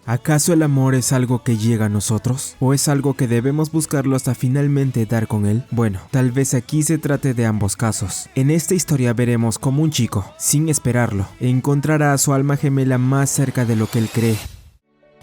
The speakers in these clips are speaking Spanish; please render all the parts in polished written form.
¿Acaso el amor es algo que llega a nosotros? ¿O es algo que debemos buscarlo hasta finalmente dar con él? Bueno, tal vez aquí se trate de ambos casos. En esta historia veremos cómo un chico, sin esperarlo, encontrará a su alma gemela más cerca de lo que él cree.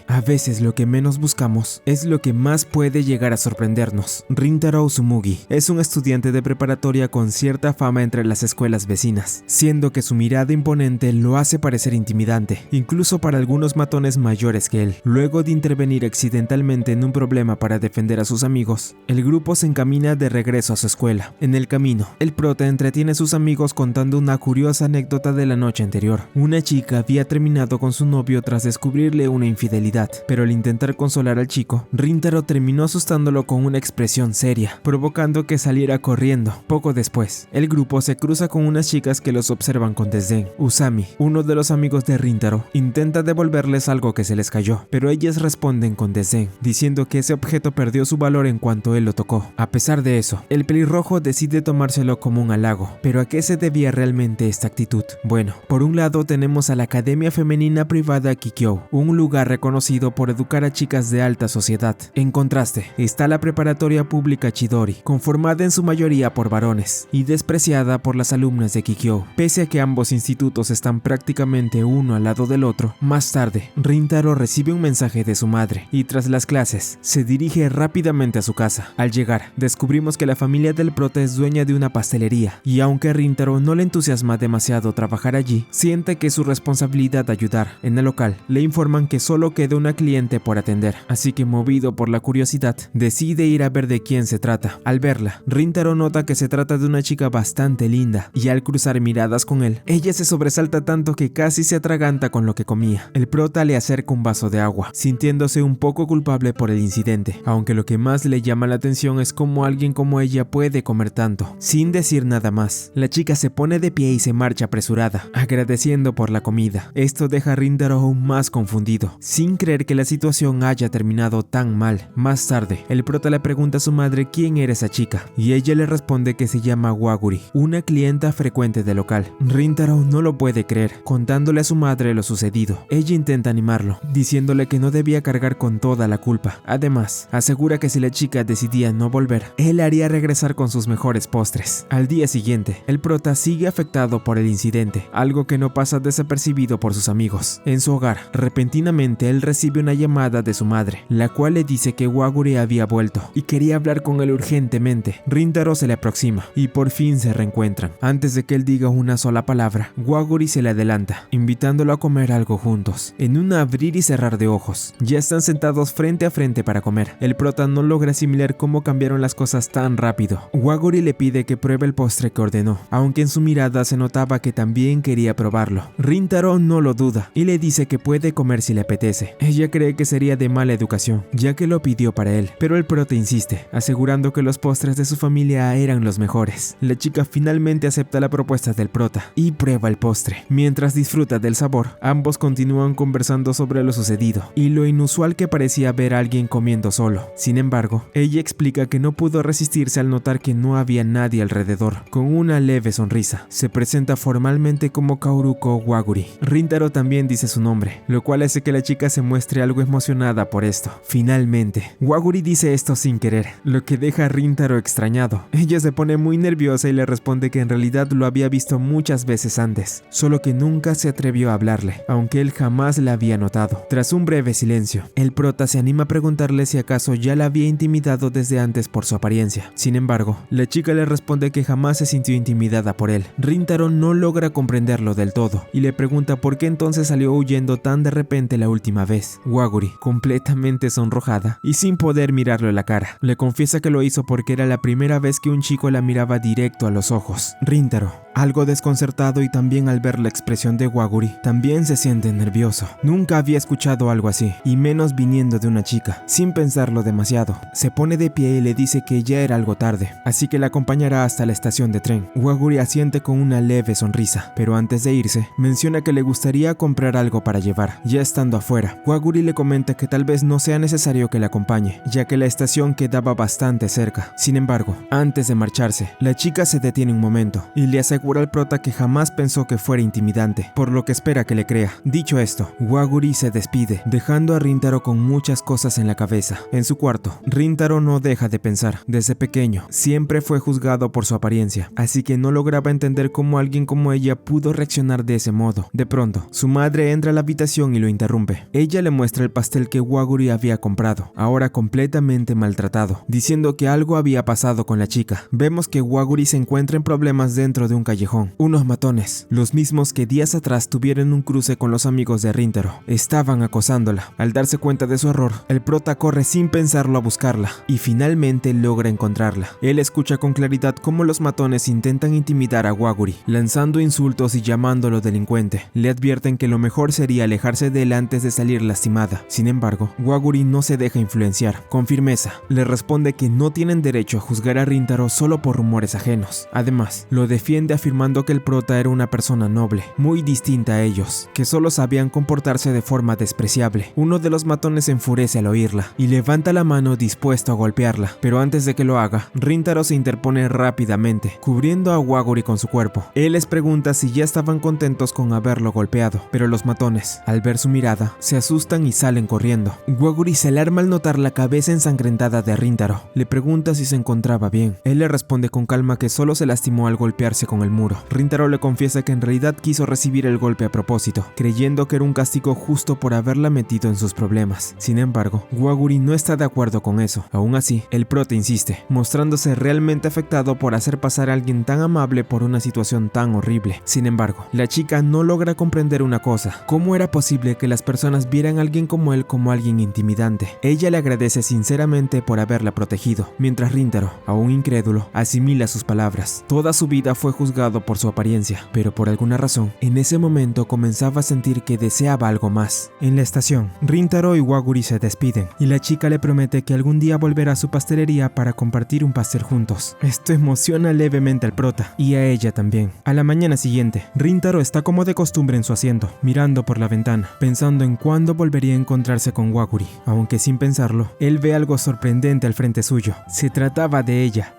A veces lo que menos buscamos es lo que más puede llegar a sorprendernos. Rintaro Uzumugi es un estudiante de preparatoria con cierta fama entre las escuelas vecinas, siendo que su mirada imponente lo hace parecer intimidante, incluso para algunos matones mayores que él. Luego de intervenir accidentalmente en un problema para defender a sus amigos, el grupo se encamina de regreso a su escuela. En el camino, el prota entretiene a sus amigos contando una curiosa anécdota de la noche anterior. Una chica había terminado con su novio tras descubrirle una infidelidad. Pero al intentar consolar al chico, Rintaro terminó asustándolo con una expresión seria, provocando que saliera corriendo. Poco después, el grupo se cruza con unas chicas que los observan con desdén. Usami, uno de los amigos de Rintaro, intenta devolverles algo que se les cayó, pero ellas responden con desdén, diciendo que ese objeto perdió su valor en cuanto él lo tocó. A pesar de eso, el pelirrojo decide tomárselo como un halago. ¿Pero a qué se debía realmente esta actitud? Bueno, por un lado tenemos a la Academia Femenina Privada Kikyou, un lugar reconocido por educar a chicas de alta sociedad. En contraste, está la preparatoria pública Chidori, conformada en su mayoría por varones y despreciada por las alumnas de Kikyou. Pese a que ambos institutos están prácticamente uno al lado del otro, más tarde, Rintaro recibe un mensaje de su madre y tras las clases, se dirige rápidamente a su casa. Al llegar, descubrimos que la familia del prota es dueña de una pastelería y aunque a Rintaro no le entusiasma demasiado trabajar allí, siente que es su responsabilidad ayudar. En el local, le informan que solo queda una cliente por atender, así que movido por la curiosidad, decide ir a ver de quién se trata. Al verla, Rintaro nota que se trata de una chica bastante linda, y al cruzar miradas con él, ella se sobresalta tanto que casi se atraganta con lo que comía. El prota le acerca un vaso de agua, sintiéndose un poco culpable por el incidente, aunque lo que más le llama la atención es cómo alguien como ella puede comer tanto. Sin decir nada más, la chica se pone de pie y se marcha apresurada, agradeciendo por la comida. Esto deja a Rintaro aún más confundido, sin creer que la situación haya terminado tan mal. Más tarde, el prota le pregunta a su madre quién era esa chica, y ella le responde que se llama Waguri, una clienta frecuente del local. Rintaro no lo puede creer, contándole a su madre lo sucedido. Ella intenta animarlo, diciéndole que no debía cargar con toda la culpa. Además, asegura que si la chica decidía no volver, él haría regresar con sus mejores postres. Al día siguiente, el prota sigue afectado por el incidente, algo que no pasa desapercibido por sus amigos. En su hogar, repentinamente él recibe una llamada de su madre, la cual le dice que Waguri había vuelto y quería hablar con él urgentemente. Rintaro se le aproxima y por fin se reencuentran. Antes de que él diga una sola palabra, Waguri se le adelanta, invitándolo a comer algo juntos. En un abrir y cerrar de ojos, ya están sentados frente a frente para comer. El prota no logra asimilar cómo cambiaron las cosas tan rápido. Waguri le pide que pruebe el postre que ordenó, aunque en su mirada se notaba que también quería probarlo. Rintaro no lo duda y le dice que puede comer si le apetece. Ella cree que sería de mala educación, ya que lo pidió para él, pero el prota insiste, asegurando que los postres de su familia eran los mejores. La chica finalmente acepta la propuesta del prota y prueba el postre. Mientras disfruta del sabor, ambos continúan conversando sobre lo sucedido y lo inusual que parecía ver a alguien comiendo solo. Sin embargo, ella explica que no pudo resistirse al notar que no había nadie alrededor. Con una leve sonrisa, se presenta formalmente como Kaoruko Waguri. Rintaro también dice su nombre, lo cual hace que la chica se muestre algo emocionada por esto. Finalmente, Waguri dice esto sin querer, lo que deja a Rintaro extrañado. Ella se pone muy nerviosa y le responde que en realidad lo había visto muchas veces antes, solo que nunca se atrevió a hablarle, aunque él jamás la había notado. Tras un breve silencio, el prota se anima a preguntarle si acaso ya la había intimidado desde antes por su apariencia. Sin embargo, la chica le responde que jamás se sintió intimidada por él. Rintaro no logra comprenderlo del todo y le pregunta por qué entonces salió huyendo tan de repente la última vez. Waguri, completamente sonrojada y sin poder mirarlo en la cara, le confiesa que lo hizo porque era la primera vez que un chico la miraba directo a los ojos. Rintaro, algo desconcertado y también al ver la expresión de Waguri, también se siente nervioso. Nunca había escuchado algo así, y menos viniendo de una chica. Sin pensarlo demasiado, se pone de pie y le dice que ya era algo tarde, así que la acompañará hasta la estación de tren. Waguri asiente con una leve sonrisa, pero antes de irse, menciona que le gustaría comprar algo para llevar. Ya estando afuera, Waguri le comenta que tal vez no sea necesario que la acompañe, ya que la estación quedaba bastante cerca. Sin embargo, antes de marcharse, la chica se detiene un momento y le asegura al prota que jamás pensó que fuera intimidante, por lo que espera que le crea. Dicho esto, Waguri se despide, dejando a Rintaro con muchas cosas en la cabeza. En su cuarto, Rintaro no deja de pensar. Desde pequeño, siempre fue juzgado por su apariencia, así que no lograba entender cómo alguien como ella pudo reaccionar de ese modo. De pronto, su madre entra a la habitación y lo interrumpe. Ella le muestra el pastel que Waguri había comprado, ahora completamente maltratado, diciendo que algo había pasado con la chica. Vemos que Waguri se encuentra en problemas dentro de un callejón. Unos matones, los mismos que días atrás tuvieron un cruce con los amigos de Rintaro, estaban acosándola. Al darse cuenta de su error, el prota corre sin pensarlo a buscarla y finalmente logra encontrarla. Él escucha con claridad cómo los matones intentan intimidar a Waguri, lanzando insultos y llamándolo delincuente. Le advierten que lo mejor sería alejarse de él antes de salir lastimada. Sin embargo, Waguri no se deja influenciar. Con firmeza, le responde que no tienen derecho a juzgar a Rintaro solo por rumores ajenos. Además, lo defiende afirmando que el prota era una persona noble, muy distinta a ellos, que solo sabían comportarse de forma despreciable. Uno de los matones se enfurece al oírla y levanta la mano dispuesto a golpearla, pero antes de que lo haga, Rintaro se interpone rápidamente, cubriendo a Waguri con su cuerpo. Él les pregunta si ya estaban contentos con haberlo golpeado, pero los matones, al ver su mirada, se asustan y salen corriendo. Waguri se alarma al notar la cabeza ensangrentada de Rintaro. Le pregunta si se encontraba bien. Él le responde con calma que solo se lastimó al golpearse con el muro. Rintaro le confiesa que en realidad quiso recibir el golpe a propósito, creyendo que era un castigo justo por haberla metido en sus problemas. Sin embargo, Waguri no está de acuerdo con eso. Aún así, el prota insiste, mostrándose realmente afectado por hacer pasar a alguien tan amable por una situación tan horrible. Sin embargo, la chica no logra comprender una cosa: ¿cómo era posible que las personas vieran a alguien como él como alguien intimidante? Ella le agradece sinceramente por haberla protegido, mientras Rintaro, aún incrédulo, asimila sus palabras. Toda su vida fue juzgado por su apariencia, pero por alguna razón, en ese momento comenzaba a sentir que deseaba algo más. En la estación, Rintaro y Waguri se despiden, y la chica le promete que algún día volverá a su pastelería para compartir un pastel juntos. Esto emociona levemente al prota, y a ella también. A la mañana siguiente, Rintaro está como de costumbre en su asiento, mirando por la ventana, pensando en cuándo volvería a encontrarse con Waguri. Aunque sin pensarlo, él ve algo sorprendente al frente suyo. Se trataba de ella.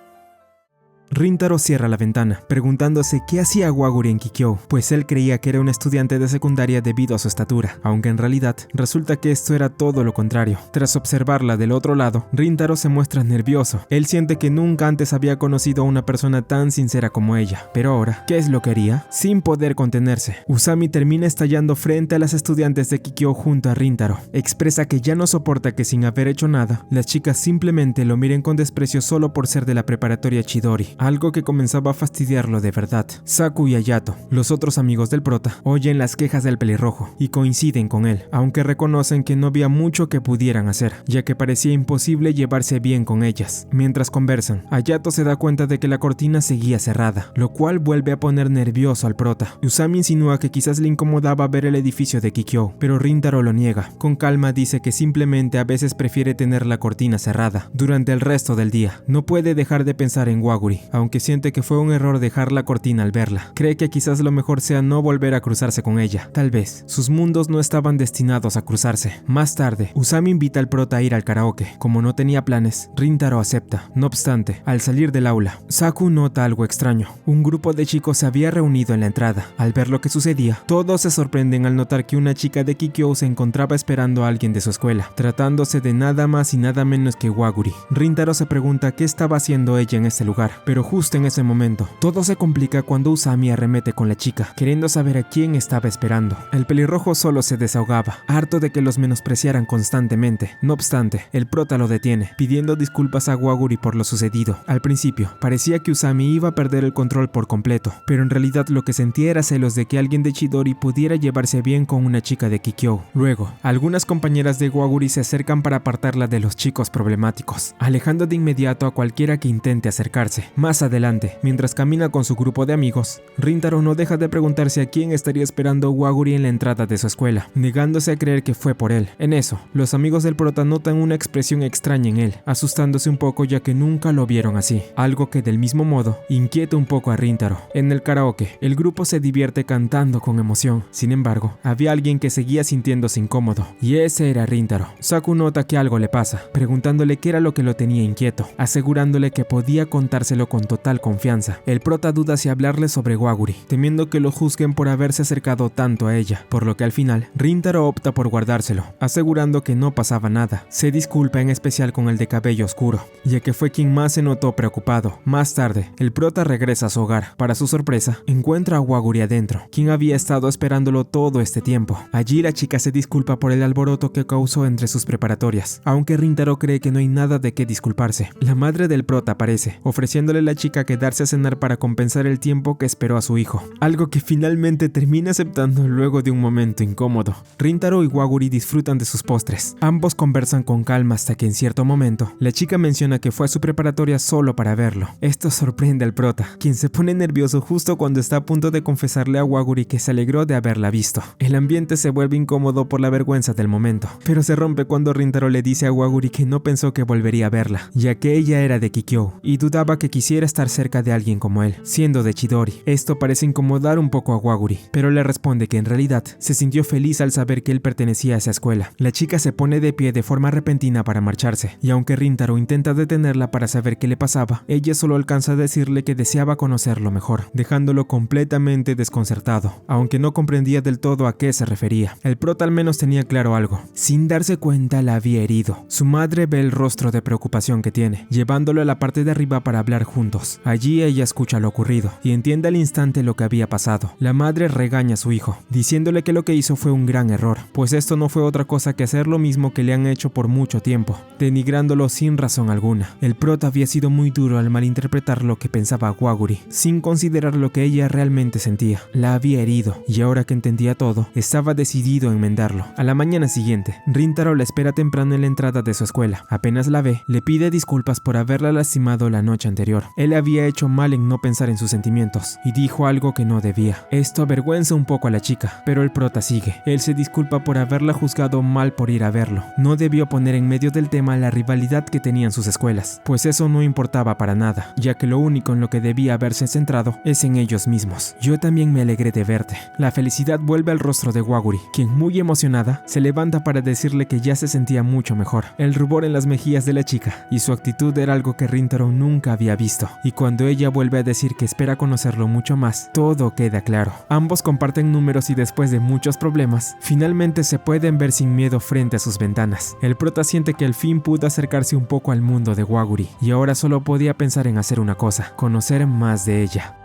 Rintaro cierra la ventana, preguntándose qué hacía Waguri en Kikyou, pues él creía que era un estudiante de secundaria debido a su estatura, aunque en realidad resulta que esto era todo lo contrario. Tras observarla del otro lado, Rintaro se muestra nervioso. Él siente que nunca antes había conocido a una persona tan sincera como ella. Pero ahora, ¿qué es lo que haría? Sin poder contenerse, Usami termina estallando frente a las estudiantes de Kikyou junto a Rintaro. Expresa que ya no soporta que sin haber hecho nada, las chicas simplemente lo miren con desprecio solo por ser de la preparatoria Chidori. Algo que comenzaba a fastidiarlo de verdad. Saku y Hayato, los otros amigos del prota, oyen las quejas del pelirrojo y coinciden con él, aunque reconocen que no había mucho que pudieran hacer, ya que parecía imposible llevarse bien con ellas. Mientras conversan, Hayato se da cuenta de que la cortina seguía cerrada, lo cual vuelve a poner nervioso al prota. Usami insinúa que quizás le incomodaba ver el edificio de Kikyou, pero Rintaro lo niega. Con calma dice que simplemente a veces prefiere tener la cortina cerrada durante el resto del día. No puede dejar de pensar en Waguri, aunque siente que fue un error dejar la cortina al verla. Cree que quizás lo mejor sea no volver a cruzarse con ella. Tal vez, sus mundos no estaban destinados a cruzarse. Más tarde, Usami invita al prota a ir al karaoke. Como no tenía planes, Rintaro acepta. No obstante, al salir del aula, Saku nota algo extraño. Un grupo de chicos se había reunido en la entrada. Al ver lo que sucedía, todos se sorprenden al notar que una chica de Kikyou se encontraba esperando a alguien de su escuela, tratándose de nada más y nada menos que Waguri. Rintaro se pregunta qué estaba haciendo ella en ese lugar, pero justo en ese momento, todo se complica cuando Usami arremete con la chica, queriendo saber a quién estaba esperando. El pelirrojo solo se desahogaba, harto de que los menospreciaran constantemente. No obstante, el prota lo detiene, pidiendo disculpas a Waguri por lo sucedido. Al principio, parecía que Usami iba a perder el control por completo, pero en realidad lo que sentía era celos de que alguien de Chidori pudiera llevarse bien con una chica de Kikyou. Luego, algunas compañeras de Waguri se acercan para apartarla de los chicos problemáticos, alejando de inmediato a cualquiera que intente acercarse. Más adelante, mientras camina con su grupo de amigos, Rintaro no deja de preguntarse a quién estaría esperando Waguri en la entrada de su escuela, negándose a creer que fue por él. En eso, los amigos del prota notan una expresión extraña en él, asustándose un poco ya que nunca lo vieron así, algo que del mismo modo inquieta un poco a Rintaro. En el karaoke, el grupo se divierte cantando con emoción. Sin embargo, había alguien que seguía sintiéndose incómodo, y ese era Rintaro. Saku nota que algo le pasa, preguntándole qué era lo que lo tenía inquieto, asegurándole que podía contárselo con total confianza. El prota duda si hablarle sobre Waguri, temiendo que lo juzguen por haberse acercado tanto a ella, por lo que al final, Rintaro opta por guardárselo, asegurando que no pasaba nada. Se disculpa en especial con el de cabello oscuro, ya que fue quien más se notó preocupado. Más tarde, el prota regresa a su hogar. Para su sorpresa, encuentra a Waguri adentro, quien había estado esperándolo todo este tiempo. Allí la chica se disculpa por el alboroto que causó entre sus preparatorias, aunque Rintaro cree que no hay nada de qué disculparse. La madre del prota aparece, ofreciéndole a la chica quedarse a cenar para compensar el tiempo que esperó a su hijo, algo que finalmente termina aceptando luego de un momento incómodo. Rintaro y Waguri disfrutan de sus postres. Ambos conversan con calma hasta que en cierto momento, la chica menciona que fue a su preparatoria solo para verlo. Esto sorprende al prota, quien se pone nervioso justo cuando está a punto de confesarle a Waguri que se alegró de haberla visto. El ambiente se vuelve incómodo por la vergüenza del momento, pero se rompe cuando Rintaro le dice a Waguri que no pensó que volvería a verla, ya que ella era de Kikyou y dudaba que quisiera estar cerca de alguien como él, siendo de Chidori. Esto parece incomodar un poco a Waguri, pero le responde que en realidad se sintió feliz al saber que él pertenecía a esa escuela. La chica se pone de pie de forma repentina para marcharse, y aunque Rintaro intenta detenerla para saber qué le pasaba, ella solo alcanza a decirle que deseaba conocerlo mejor, dejándolo completamente desconcertado, aunque no comprendía del todo a qué se refería. El prota al menos tenía claro algo. Sin darse cuenta la había herido. Su madre ve el rostro de preocupación que tiene, llevándolo a la parte de arriba para hablar juntos. Allí ella escucha lo ocurrido y entiende al instante lo que había pasado. La madre regaña a su hijo, diciéndole que lo que hizo fue un gran error, pues esto no fue otra cosa que hacer lo mismo que le han hecho por mucho tiempo, denigrándolo sin razón alguna. El prota había sido muy duro al malinterpretar lo que pensaba Waguri, sin considerar lo que ella realmente sentía. La había herido, y ahora que entendía todo, estaba decidido a enmendarlo. A la mañana siguiente, Rintaro la espera temprano en la entrada de su escuela. Apenas la ve, le pide disculpas por haberla lastimado la noche anterior. Él había hecho mal en no pensar en sus sentimientos, y dijo algo que no debía. Esto avergüenza un poco a la chica, pero el prota sigue. Él se disculpa por haberla juzgado mal por ir a verlo. No debió poner en medio del tema la rivalidad que tenían sus escuelas, pues eso no importaba para nada, ya que lo único en lo que debía haberse centrado es en ellos mismos. Yo también me alegré de verte. La felicidad vuelve al rostro de Waguri, quien muy emocionada se levanta para decirle que ya se sentía mucho mejor. El rubor en las mejillas de la chica y su actitud era algo que Rintaro nunca había visto, y cuando ella vuelve a decir que espera conocerlo mucho más, todo queda claro. Ambos comparten números y después de muchos problemas, finalmente se pueden ver sin miedo frente a sus ventanas. El prota siente que al fin pudo acercarse un poco al mundo de Waguri, y ahora solo podía pensar en hacer una cosa: conocer más de ella.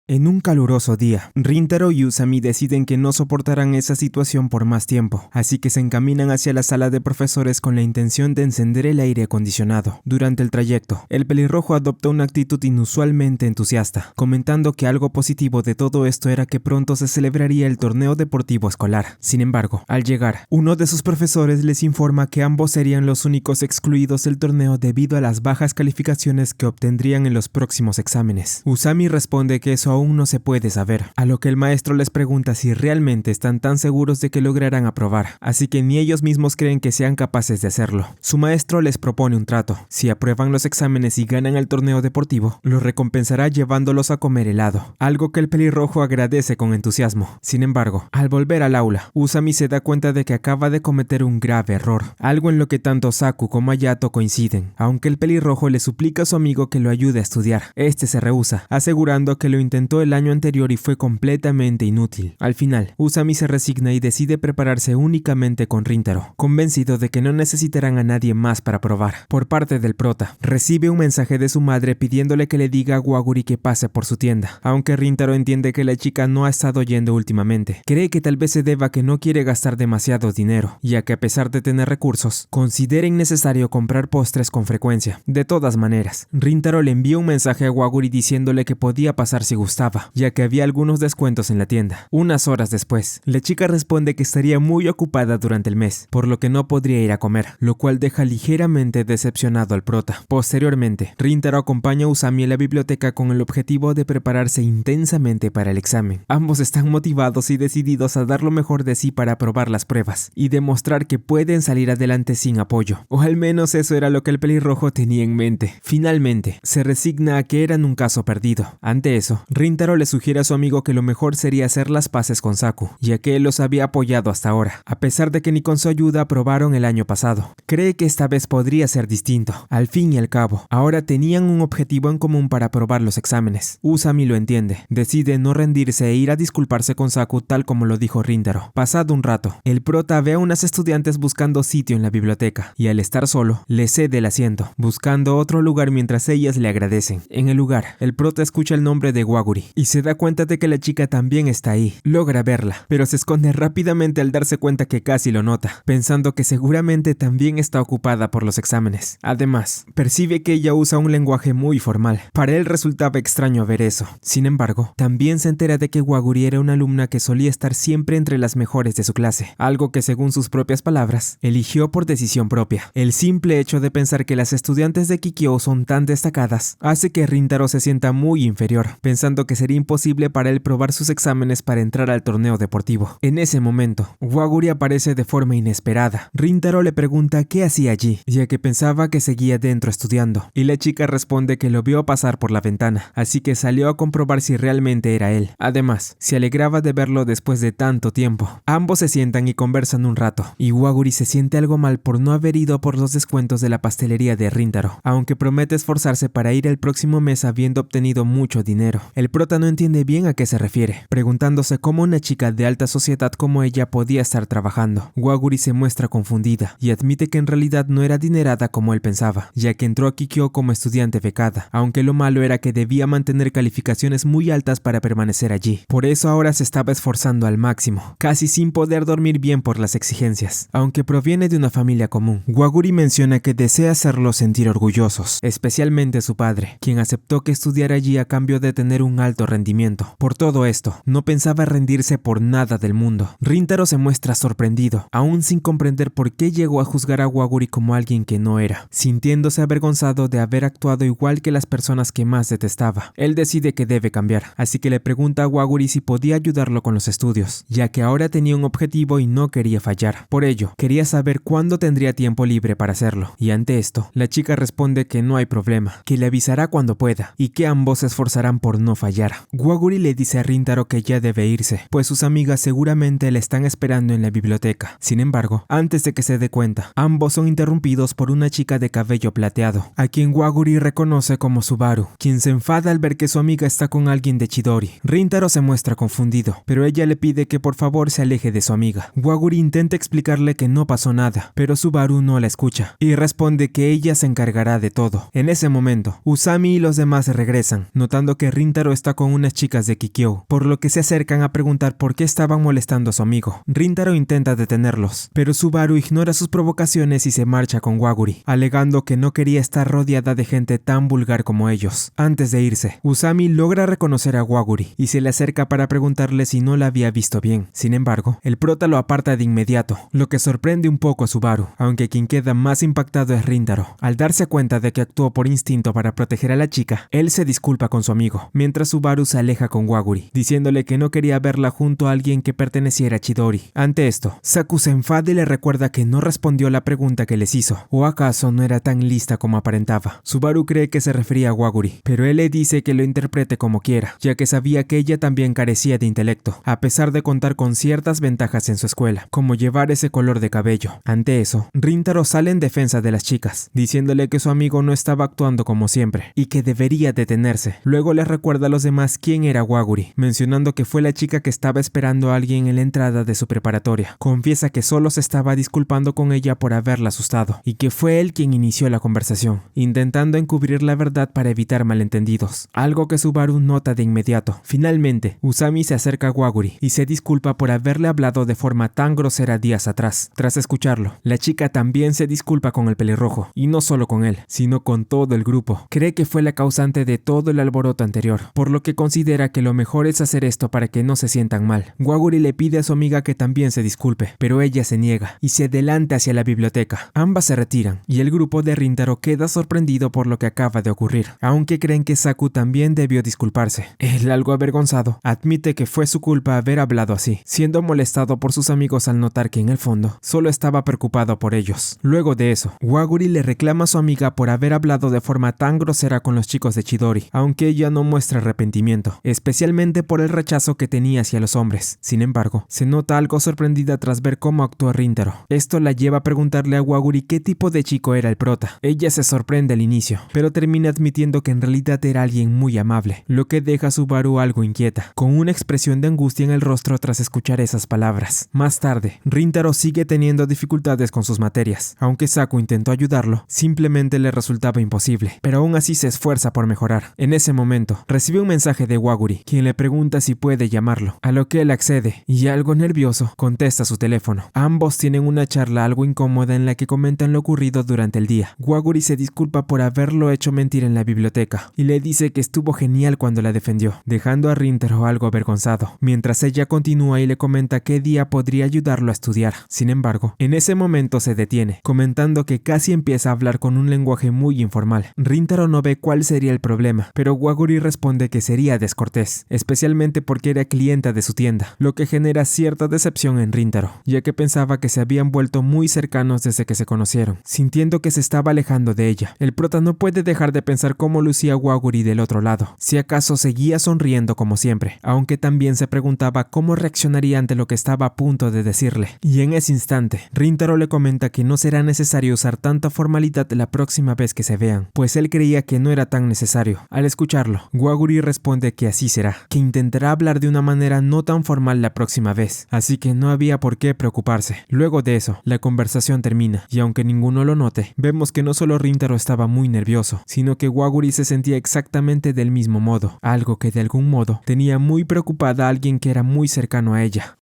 En un caluroso día, Rintaro y Usami deciden que no soportarán esa situación por más tiempo, así que se encaminan hacia la sala de profesores con la intención de encender el aire acondicionado. Durante el trayecto, el pelirrojo adoptó una actitud inusualmente entusiasta, comentando que algo positivo de todo esto era que pronto se celebraría el torneo deportivo escolar. Sin embargo, al llegar, uno de sus profesores les informa que ambos serían los únicos excluidos del torneo debido a las bajas calificaciones que obtendrían en los próximos exámenes. Usami responde que eso aún no se puede saber, a lo que el maestro les pregunta si realmente están tan seguros de que lograrán aprobar, así que ni ellos mismos creen que sean capaces de hacerlo. Su maestro les propone un trato: si aprueban los exámenes y ganan el torneo deportivo, los recompensará llevándolos a comer helado, algo que el pelirrojo agradece con entusiasmo. Sin embargo, al volver al aula, Usami se da cuenta de que acaba de cometer un grave error, algo en lo que tanto Saku como Hayato coinciden, aunque el pelirrojo le suplica a su amigo que lo ayude a estudiar. Este se rehúsa, asegurando que lo intentó el año anterior y fue completamente inútil. Al final, Usami se resigna y decide prepararse únicamente con Rintaro, convencido de que no necesitarán a nadie más para probar. Por parte del prota, recibe un mensaje de su madre pidiéndole que le diga a Waguri que pase por su tienda, aunque Rintaro entiende que la chica no ha estado yendo últimamente. Cree que tal vez se deba a que no quiere gastar demasiado dinero, ya que a pesar de tener recursos, considera innecesario comprar postres con frecuencia. De todas maneras, Rintaro le envía un mensaje a Waguri diciéndole que podía pasar si gustaba. gustaba, ya que había algunos descuentos en la tienda. Unas horas después, la chica responde que estaría muy ocupada durante el mes, por lo que no podría ir a comer, lo cual deja ligeramente decepcionado al prota. Posteriormente, Rintaro acompaña a Usami a la biblioteca con el objetivo de prepararse intensamente para el examen. Ambos están motivados y decididos a dar lo mejor de sí para aprobar las pruebas y demostrar que pueden salir adelante sin apoyo, o al menos eso era lo que el pelirrojo tenía en mente. Finalmente, se resigna a que eran un caso perdido. Ante eso, Rintaro le sugiere a su amigo que lo mejor sería hacer las paces con Saku, ya que él los había apoyado hasta ahora, a pesar de que ni con su ayuda aprobaron el año pasado. Cree que esta vez podría ser distinto. Al fin y al cabo, ahora tenían un objetivo en común para aprobar los exámenes. Usami lo entiende, decide no rendirse e ir a disculparse con Saku tal como lo dijo Rintaro. Pasado un rato, el prota ve a unas estudiantes buscando sitio en la biblioteca, y al estar solo, le cede el asiento, buscando otro lugar mientras ellas le agradecen. En el lugar, el prota escucha el nombre de Waguri, y se da cuenta de que la chica también está ahí. Logra verla, pero se esconde rápidamente al darse cuenta que casi lo nota, pensando que seguramente también está ocupada por los exámenes. Además, percibe que ella usa un lenguaje muy formal. Para él resultaba extraño ver eso. Sin embargo, también se entera de que Waguri era una alumna que solía estar siempre entre las mejores de su clase, algo que según sus propias palabras, eligió por decisión propia. El simple hecho de pensar que las estudiantes de Kikyo son tan destacadas hace que Rintaro se sienta muy inferior, pensando que sería imposible para él probar sus exámenes para entrar al torneo deportivo. En ese momento, Waguri aparece de forma inesperada. Rintaro le pregunta qué hacía allí, ya que pensaba que seguía dentro estudiando, y la chica responde que lo vio pasar por la ventana, así que salió a comprobar si realmente era él. Además, se alegraba de verlo después de tanto tiempo. Ambos se sientan y conversan un rato, y Waguri se siente algo mal por no haber ido por los descuentos de la pastelería de Rintaro, aunque promete esforzarse para ir el próximo mes habiendo obtenido mucho dinero. El prota no entiende bien a qué se refiere, preguntándose cómo una chica de alta sociedad como ella podía estar trabajando. Waguri se muestra confundida y admite que en realidad no era adinerada como él pensaba, ya que entró a Kikyo como estudiante becada, aunque lo malo era que debía mantener calificaciones muy altas para permanecer allí. Por eso ahora se estaba esforzando al máximo, casi sin poder dormir bien por las exigencias, aunque proviene de una familia común. Waguri menciona que desea hacerlos sentir orgullosos, especialmente a su padre, quien aceptó que estudiara allí a cambio de tener un alto rendimiento. Por todo esto, no pensaba rendirse por nada del mundo. Rintaro se muestra sorprendido, aún sin comprender por qué llegó a juzgar a Waguri como alguien que no era, sintiéndose avergonzado de haber actuado igual que las personas que más detestaba. Él decide que debe cambiar, así que le pregunta a Waguri si podía ayudarlo con los estudios, ya que ahora tenía un objetivo y no quería fallar. Por ello, quería saber cuándo tendría tiempo libre para hacerlo, y ante esto, la chica responde que no hay problema, que le avisará cuando pueda, y que ambos se esforzarán por no fallar. Waguri le dice a Rintaro que ya debe irse, pues sus amigas seguramente le están esperando en la biblioteca. Sin embargo, antes de que se dé cuenta, ambos son interrumpidos por una chica de cabello plateado, a quien Waguri reconoce como Subaru, quien se enfada al ver que su amiga está con alguien de Chidori. Rintaro se muestra confundido, pero ella le pide que por favor se aleje de su amiga. Waguri intenta explicarle que no pasó nada, pero Subaru no la escucha, y responde que ella se encargará de todo. En ese momento, Usami y los demás regresan, notando que Rintaro está con unas chicas de Kikyo, por lo que se acercan a preguntar por qué estaban molestando a su amigo. Rintaro intenta detenerlos, pero Subaru ignora sus provocaciones y se marcha con Waguri, alegando que no quería estar rodeada de gente tan vulgar como ellos. Antes de irse, Usami logra reconocer a Waguri y se le acerca para preguntarle si no la había visto bien. Sin embargo, el prota lo aparta de inmediato, lo que sorprende un poco a Subaru, aunque quien queda más impactado es Rintaro. Al darse cuenta de que actuó por instinto para proteger a la chica, él se disculpa con su amigo, mientras Subaru se aleja con Waguri, diciéndole que no quería verla junto a alguien que perteneciera a Chidori. Ante esto, Saku se enfada y le recuerda que no respondió la pregunta que les hizo, o acaso no era tan lista como aparentaba. Subaru cree que se refería a Waguri, pero él le dice que lo interprete como quiera, ya que sabía que ella también carecía de intelecto, a pesar de contar con ciertas ventajas en su escuela, como llevar ese color de cabello. Ante eso, Rintaro sale en defensa de las chicas, diciéndole que su amigo no estaba actuando como siempre, y que debería detenerse. Luego les recuerda a los demás quién era Waguri, mencionando que fue la chica que estaba esperando a alguien en la entrada de su preparatoria. Confiesa que solo se estaba disculpando con ella por haberla asustado, y que fue él quien inició la conversación, intentando encubrir la verdad para evitar malentendidos, algo que Subaru nota de inmediato. Finalmente, Usami se acerca a Waguri y se disculpa por haberle hablado de forma tan grosera días atrás. Tras escucharlo, la chica también se disculpa con el pelirrojo, y no solo con él, sino con todo el grupo. Cree que fue la causante de todo el alboroto anterior, por por lo que considera que lo mejor es hacer esto para que no se sientan mal. Waguri le pide a su amiga que también se disculpe, pero ella se niega y se adelanta hacia la biblioteca. Ambas se retiran y el grupo de Rintaro queda sorprendido por lo que acaba de ocurrir, aunque creen que Saku también debió disculparse. Él, algo avergonzado, admite que fue su culpa haber hablado así, siendo molestado por sus amigos al notar que en el fondo solo estaba preocupado por ellos. Luego de eso, Waguri le reclama a su amiga por haber hablado de forma tan grosera con los chicos de Chidori, aunque ella no muestra arrepentimiento, especialmente por el rechazo que tenía hacia los hombres. Sin embargo, se nota algo sorprendida tras ver cómo actúa Rintaro. Esto la lleva a preguntarle a Waguri qué tipo de chico era el prota. Ella se sorprende al inicio, pero termina admitiendo que en realidad era alguien muy amable, lo que deja a Subaru algo inquieta, con una expresión de angustia en el rostro tras escuchar esas palabras. Más tarde, Rintaro sigue teniendo dificultades con sus materias. Aunque Saku intentó ayudarlo, simplemente le resultaba imposible, pero aún así se esfuerza por mejorar. En ese momento, recibe un mensaje de Waguri, quien le pregunta si puede llamarlo, a lo que él accede, y algo nervioso, contesta su teléfono. Ambos tienen una charla algo incómoda en la que comentan lo ocurrido durante el día. Waguri se disculpa por haberlo hecho mentir en la biblioteca, y le dice que estuvo genial cuando la defendió, dejando a Rintaro algo avergonzado, mientras ella continúa y le comenta qué día podría ayudarlo a estudiar. Sin embargo, en ese momento se detiene, comentando que casi empieza a hablar con un lenguaje muy informal. Rintaro no ve cuál sería el problema, pero Waguri responde que sería descortés, especialmente porque era clienta de su tienda, lo que genera cierta decepción en Rintaro, ya que pensaba que se habían vuelto muy cercanos desde que se conocieron, sintiendo que se estaba alejando de ella. El prota no puede dejar de pensar cómo lucía Waguri del otro lado, si acaso seguía sonriendo como siempre, aunque también se preguntaba cómo reaccionaría ante lo que estaba a punto de decirle. Y en ese instante, Rintaro le comenta que no será necesario usar tanta formalidad la próxima vez que se vean, pues él creía que no era tan necesario. Al escucharlo, Waguri responde que así será, que intentará hablar de una manera no tan formal la próxima vez, así que no había por qué preocuparse. Luego de eso, la conversación termina, y aunque ninguno lo note, vemos que no solo Rintaro estaba muy nervioso, sino que Waguri se sentía exactamente del mismo modo, algo que de algún modo tenía muy preocupada a alguien que era muy cercano a ella.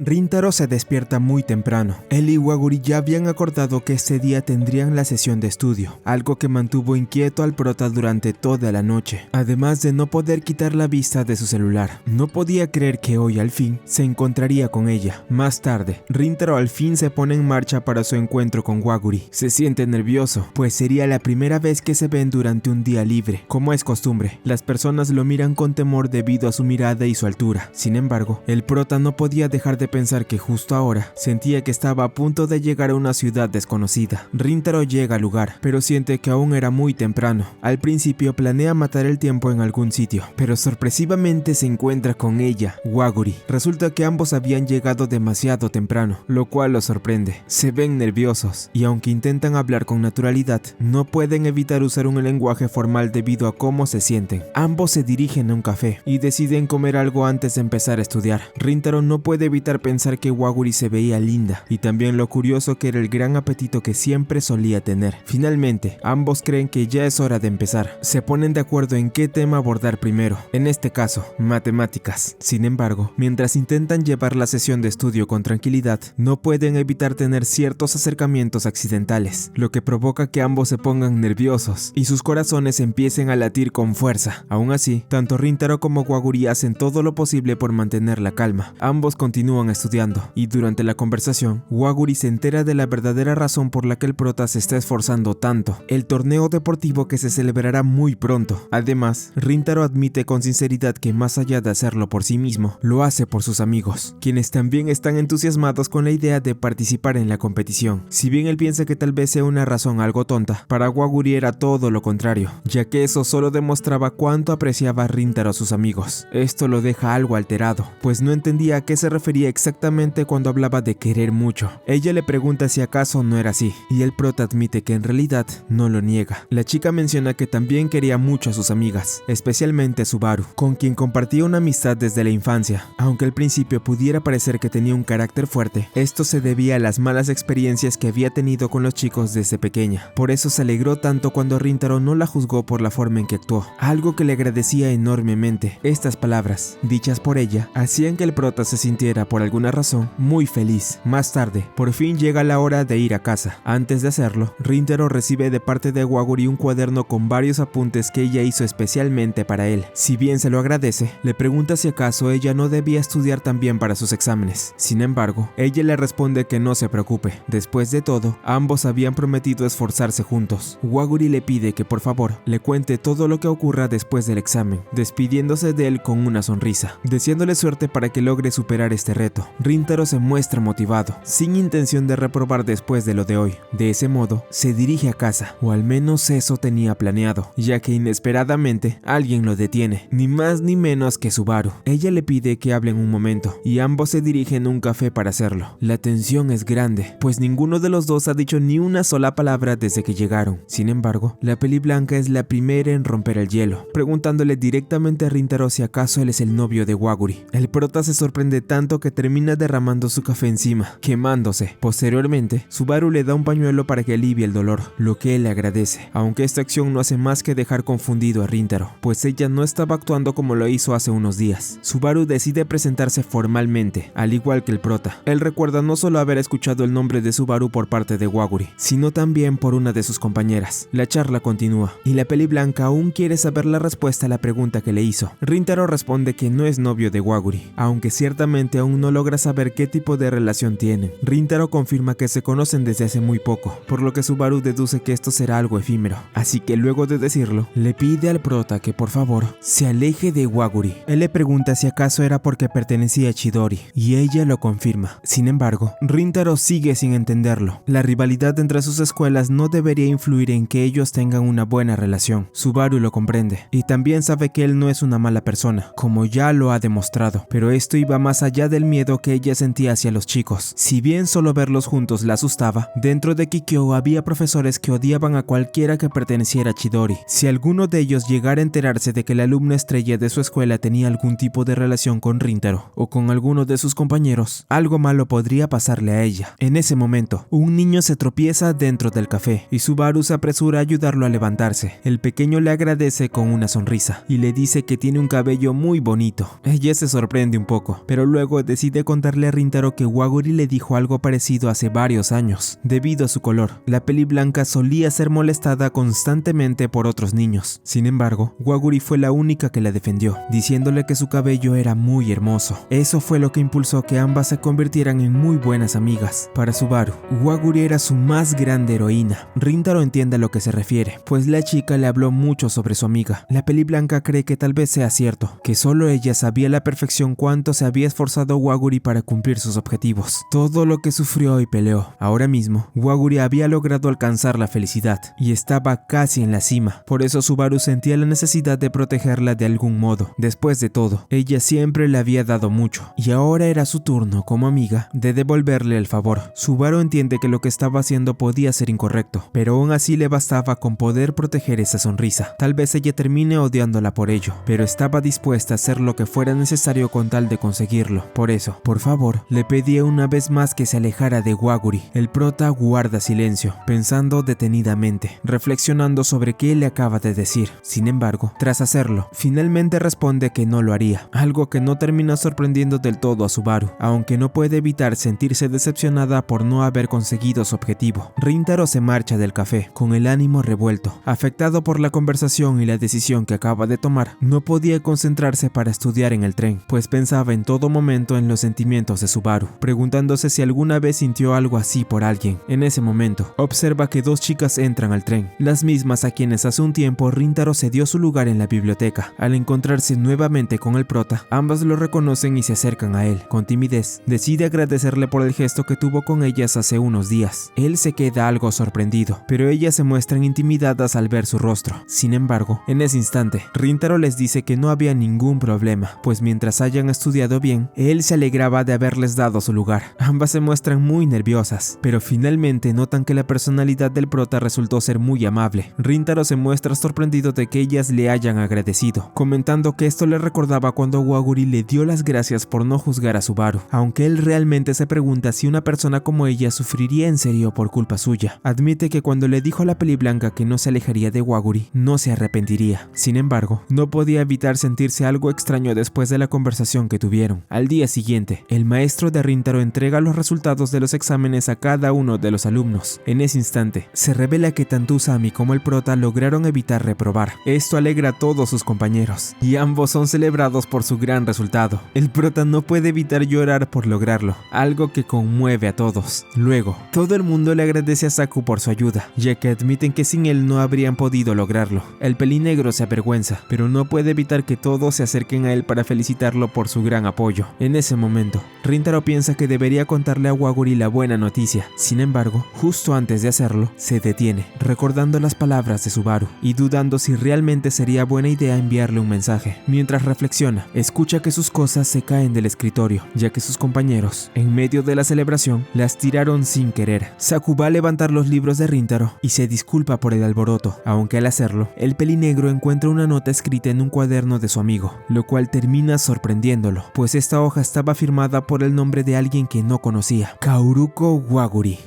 Rintaro se despierta muy temprano. Él y Waguri ya habían acordado que ese día tendrían la sesión de estudio, algo que mantuvo inquieto al prota durante toda la noche, además de no poder quitar la vista de su celular. No podía creer que hoy al fin se encontraría con ella. Más tarde, Rintaro al fin se pone en marcha para su encuentro con Waguri. Se siente nervioso, pues sería la primera vez que se ven durante un día libre. Como es costumbre, las personas lo miran con temor debido a su mirada y su altura. Sin embargo, el prota no podía dejar de pensar que justo ahora sentía que estaba a punto de llegar a una ciudad desconocida. Rintaro llega al lugar, pero siente que aún era muy temprano. Al principio planea matar el tiempo en algún sitio, pero sorpresivamente se encuentra con ella, Waguri. Resulta que ambos habían llegado demasiado temprano, lo cual lo sorprende. Se ven nerviosos, y aunque intentan hablar con naturalidad, no pueden evitar usar un lenguaje formal debido a cómo se sienten. Ambos se dirigen a un café, y deciden comer algo antes de empezar a estudiar. Rintaro no puede evitar pensar que Waguri se veía linda, y también lo curioso que era el gran apetito que siempre solía tener. Finalmente, ambos creen que ya es hora de empezar. Se ponen de acuerdo en qué tema abordar primero, en este caso, matemáticas. Sin embargo, mientras intentan llevar la sesión de estudio con tranquilidad, no pueden evitar tener ciertos acercamientos accidentales, lo que provoca que ambos se pongan nerviosos y sus corazones empiecen a latir con fuerza. Aún así, tanto Rintaro como Waguri hacen todo lo posible por mantener la calma. Ambos continúan estudiando, y durante la conversación, Waguri se entera de la verdadera razón por la que el prota se está esforzando tanto: el torneo deportivo que se celebrará muy pronto. Además, Rintaro admite con sinceridad que más allá de hacerlo por sí mismo, lo hace por sus amigos, quienes también están entusiasmados con la idea de participar en la competición. Si bien él piensa que tal vez sea una razón algo tonta, para Waguri era todo lo contrario, ya que eso solo demostraba cuánto apreciaba Rintaro a sus amigos. Esto lo deja algo alterado, pues no entendía a qué se refería exactamente cuando hablaba de querer mucho. Ella le pregunta si acaso no era así, y el prota admite que en realidad no lo niega. La chica menciona que también quería mucho a sus amigas, especialmente a Subaru, con quien compartía una amistad desde la infancia. Aunque al principio pudiera parecer que tenía un carácter fuerte, esto se debía a las malas experiencias que había tenido con los chicos desde pequeña. Por eso se alegró tanto cuando Rintaro no la juzgó por la forma en que actuó, algo que le agradecía enormemente. Estas palabras, dichas por ella, hacían que el prota se sintiera por por alguna razón, muy feliz. Más tarde, por fin llega la hora de ir a casa. Antes de hacerlo, Rintaro recibe de parte de Waguri un cuaderno con varios apuntes que ella hizo especialmente para él. Si bien se lo agradece, le pregunta si acaso ella no debía estudiar también para sus exámenes. Sin embargo, ella le responde que no se preocupe. Después de todo, ambos habían prometido esforzarse juntos. Waguri le pide que por favor le cuente todo lo que ocurra después del examen, despidiéndose de él con una sonrisa, deseándole suerte para que logre superar este reto. Rintaro se muestra motivado, sin intención de reprobar después de lo de hoy. De ese modo, se dirige a casa, o al menos eso tenía planeado, ya que inesperadamente alguien lo detiene, ni más ni menos que Subaru. Ella le pide que hablen un momento, y ambos se dirigen a un café para hacerlo. La tensión es grande, pues ninguno de los dos ha dicho ni una sola palabra desde que llegaron. Sin embargo, la peli blanca es la primera en romper el hielo, preguntándole directamente a Rintaro si acaso él es el novio de Waguri. El prota se sorprende tanto que termina derramando su café encima, quemándose. Posteriormente, Subaru le da un pañuelo para que alivie el dolor, lo que él le agradece, aunque esta acción no hace más que dejar confundido a Rintaro, pues ella no estaba actuando como lo hizo hace unos días. Subaru decide presentarse formalmente, al igual que el prota. Él recuerda no solo haber escuchado el nombre de Subaru por parte de Waguri, sino también por una de sus compañeras. La charla continúa, y la peli blanca aún quiere saber la respuesta a la pregunta que le hizo. Rintaro responde que no es novio de Waguri, aunque ciertamente aún no logra saber qué tipo de relación tienen. Rintaro confirma que se conocen desde hace muy poco, por lo que Subaru deduce que esto será algo efímero, así que luego de decirlo, le pide al prota que por favor se aleje de Waguri. Él le pregunta si acaso era porque pertenecía a Chidori, y ella lo confirma. Sin embargo, Rintaro sigue sin entenderlo. La rivalidad entre sus escuelas no debería influir en que ellos tengan una buena relación. Subaru lo comprende, y también sabe que él no es una mala persona, como ya lo ha demostrado, pero esto iba más allá del miedo que ella sentía hacia los chicos. Si bien solo verlos juntos la asustaba, dentro de Kikyo había profesores que odiaban a cualquiera que perteneciera a Chidori. Si alguno de ellos llegara a enterarse de que la alumna estrella de su escuela tenía algún tipo de relación con Rintaro o con alguno de sus compañeros, algo malo podría pasarle a ella. En ese momento, un niño se tropieza dentro del café y Subaru se apresura a ayudarlo a levantarse. El pequeño le agradece con una sonrisa y le dice que tiene un cabello muy bonito. Ella se sorprende un poco, pero luego decide contarle a Rintaro que Waguri le dijo algo parecido hace varios años. Debido a su color, la peli blanca solía ser molestada constantemente por otros niños. Sin embargo, Waguri fue la única que la defendió, diciéndole que su cabello era muy hermoso. Eso fue lo que impulsó que ambas se convirtieran en muy buenas amigas. Para Subaru, Waguri era su más grande heroína. Rintaro entiende a lo que se refiere, pues la chica le habló mucho sobre su amiga. La peli blanca cree que tal vez sea cierto, que solo ella sabía a la perfección cuánto se había esforzado Waguri para cumplir sus objetivos, todo lo que sufrió y peleó. Ahora mismo, Waguri había logrado alcanzar la felicidad y estaba casi en la cima. Por eso Subaru sentía la necesidad de protegerla de algún modo. Después de todo, ella siempre le había dado mucho y ahora era su turno como amiga de devolverle el favor. Subaru entiende que lo que estaba haciendo podía ser incorrecto, pero aún así le bastaba con poder proteger esa sonrisa. Tal vez ella termine odiándola por ello, pero estaba dispuesta a hacer lo que fuera necesario con tal de conseguirlo. Por eso, por favor, le pedía una vez más que se alejara de Waguri. El prota guarda silencio, pensando detenidamente, reflexionando sobre qué le acaba de decir. Sin embargo, tras hacerlo, finalmente responde que no lo haría, algo que no termina sorprendiendo del todo a Subaru, aunque no puede evitar sentirse decepcionada por no haber conseguido su objetivo. Rintaro se marcha del café, con el ánimo revuelto. Afectado por la conversación y la decisión que acaba de tomar, no podía concentrarse para estudiar en el tren, pues pensaba en todo momento en los sentimientos de Subaru, preguntándose si alguna vez sintió algo así por alguien. En ese momento, observa que dos chicas entran al tren, las mismas a quienes hace un tiempo Rintaro cedió su lugar en la biblioteca. Al encontrarse nuevamente con el prota, ambas lo reconocen y se acercan a él. Con timidez, decide agradecerle por el gesto que tuvo con ellas hace unos días. Él se queda algo sorprendido, pero ellas se muestran intimidadas al ver su rostro. Sin embargo, en ese instante, Rintaro les dice que no había ningún problema, pues mientras hayan estudiado bien, él se alegraba de haberles dado su lugar. Ambas se muestran muy nerviosas, pero finalmente notan que la personalidad del prota resultó ser muy amable. Rintaro se muestra sorprendido de que ellas le hayan agradecido, comentando que esto le recordaba cuando Waguri le dio las gracias por no juzgar a Subaru, aunque él realmente se pregunta si una persona como ella sufriría en serio por culpa suya. Admite que cuando le dijo a la peli blanca que no se alejaría de Waguri, no se arrepentiría. Sin embargo, no podía evitar sentirse algo extraño después de la conversación que tuvieron. Al día siguiente, siguiente, el maestro de Rintaro entrega los resultados de los exámenes a cada uno de los alumnos. En ese instante, se revela que tanto Usami como el prota lograron evitar reprobar. Esto alegra a todos sus compañeros, y ambos son celebrados por su gran resultado. El prota no puede evitar llorar por lograrlo, algo que conmueve a todos. Luego, todo el mundo le agradece a Saku por su ayuda, ya que admiten que sin él no habrían podido lograrlo. El pelinegro se avergüenza, pero no puede evitar que todos se acerquen a él para felicitarlo por su gran apoyo. En ese momento, Rintaro piensa que debería contarle a Waguri la buena noticia. Sin embargo, justo antes de hacerlo, se detiene, recordando las palabras de Subaru y dudando si realmente sería buena idea enviarle un mensaje. Mientras reflexiona, escucha que sus cosas se caen del escritorio, ya que sus compañeros, en medio de la celebración, las tiraron sin querer. Saku va a levantar los libros de Rintaro y se disculpa por el alboroto, aunque al hacerlo, el pelinegro encuentra una nota escrita en un cuaderno de su amigo, lo cual termina sorprendiéndolo, pues esta hoja estaba firmada por el nombre de alguien que no conocía, Kaoruko Waguri.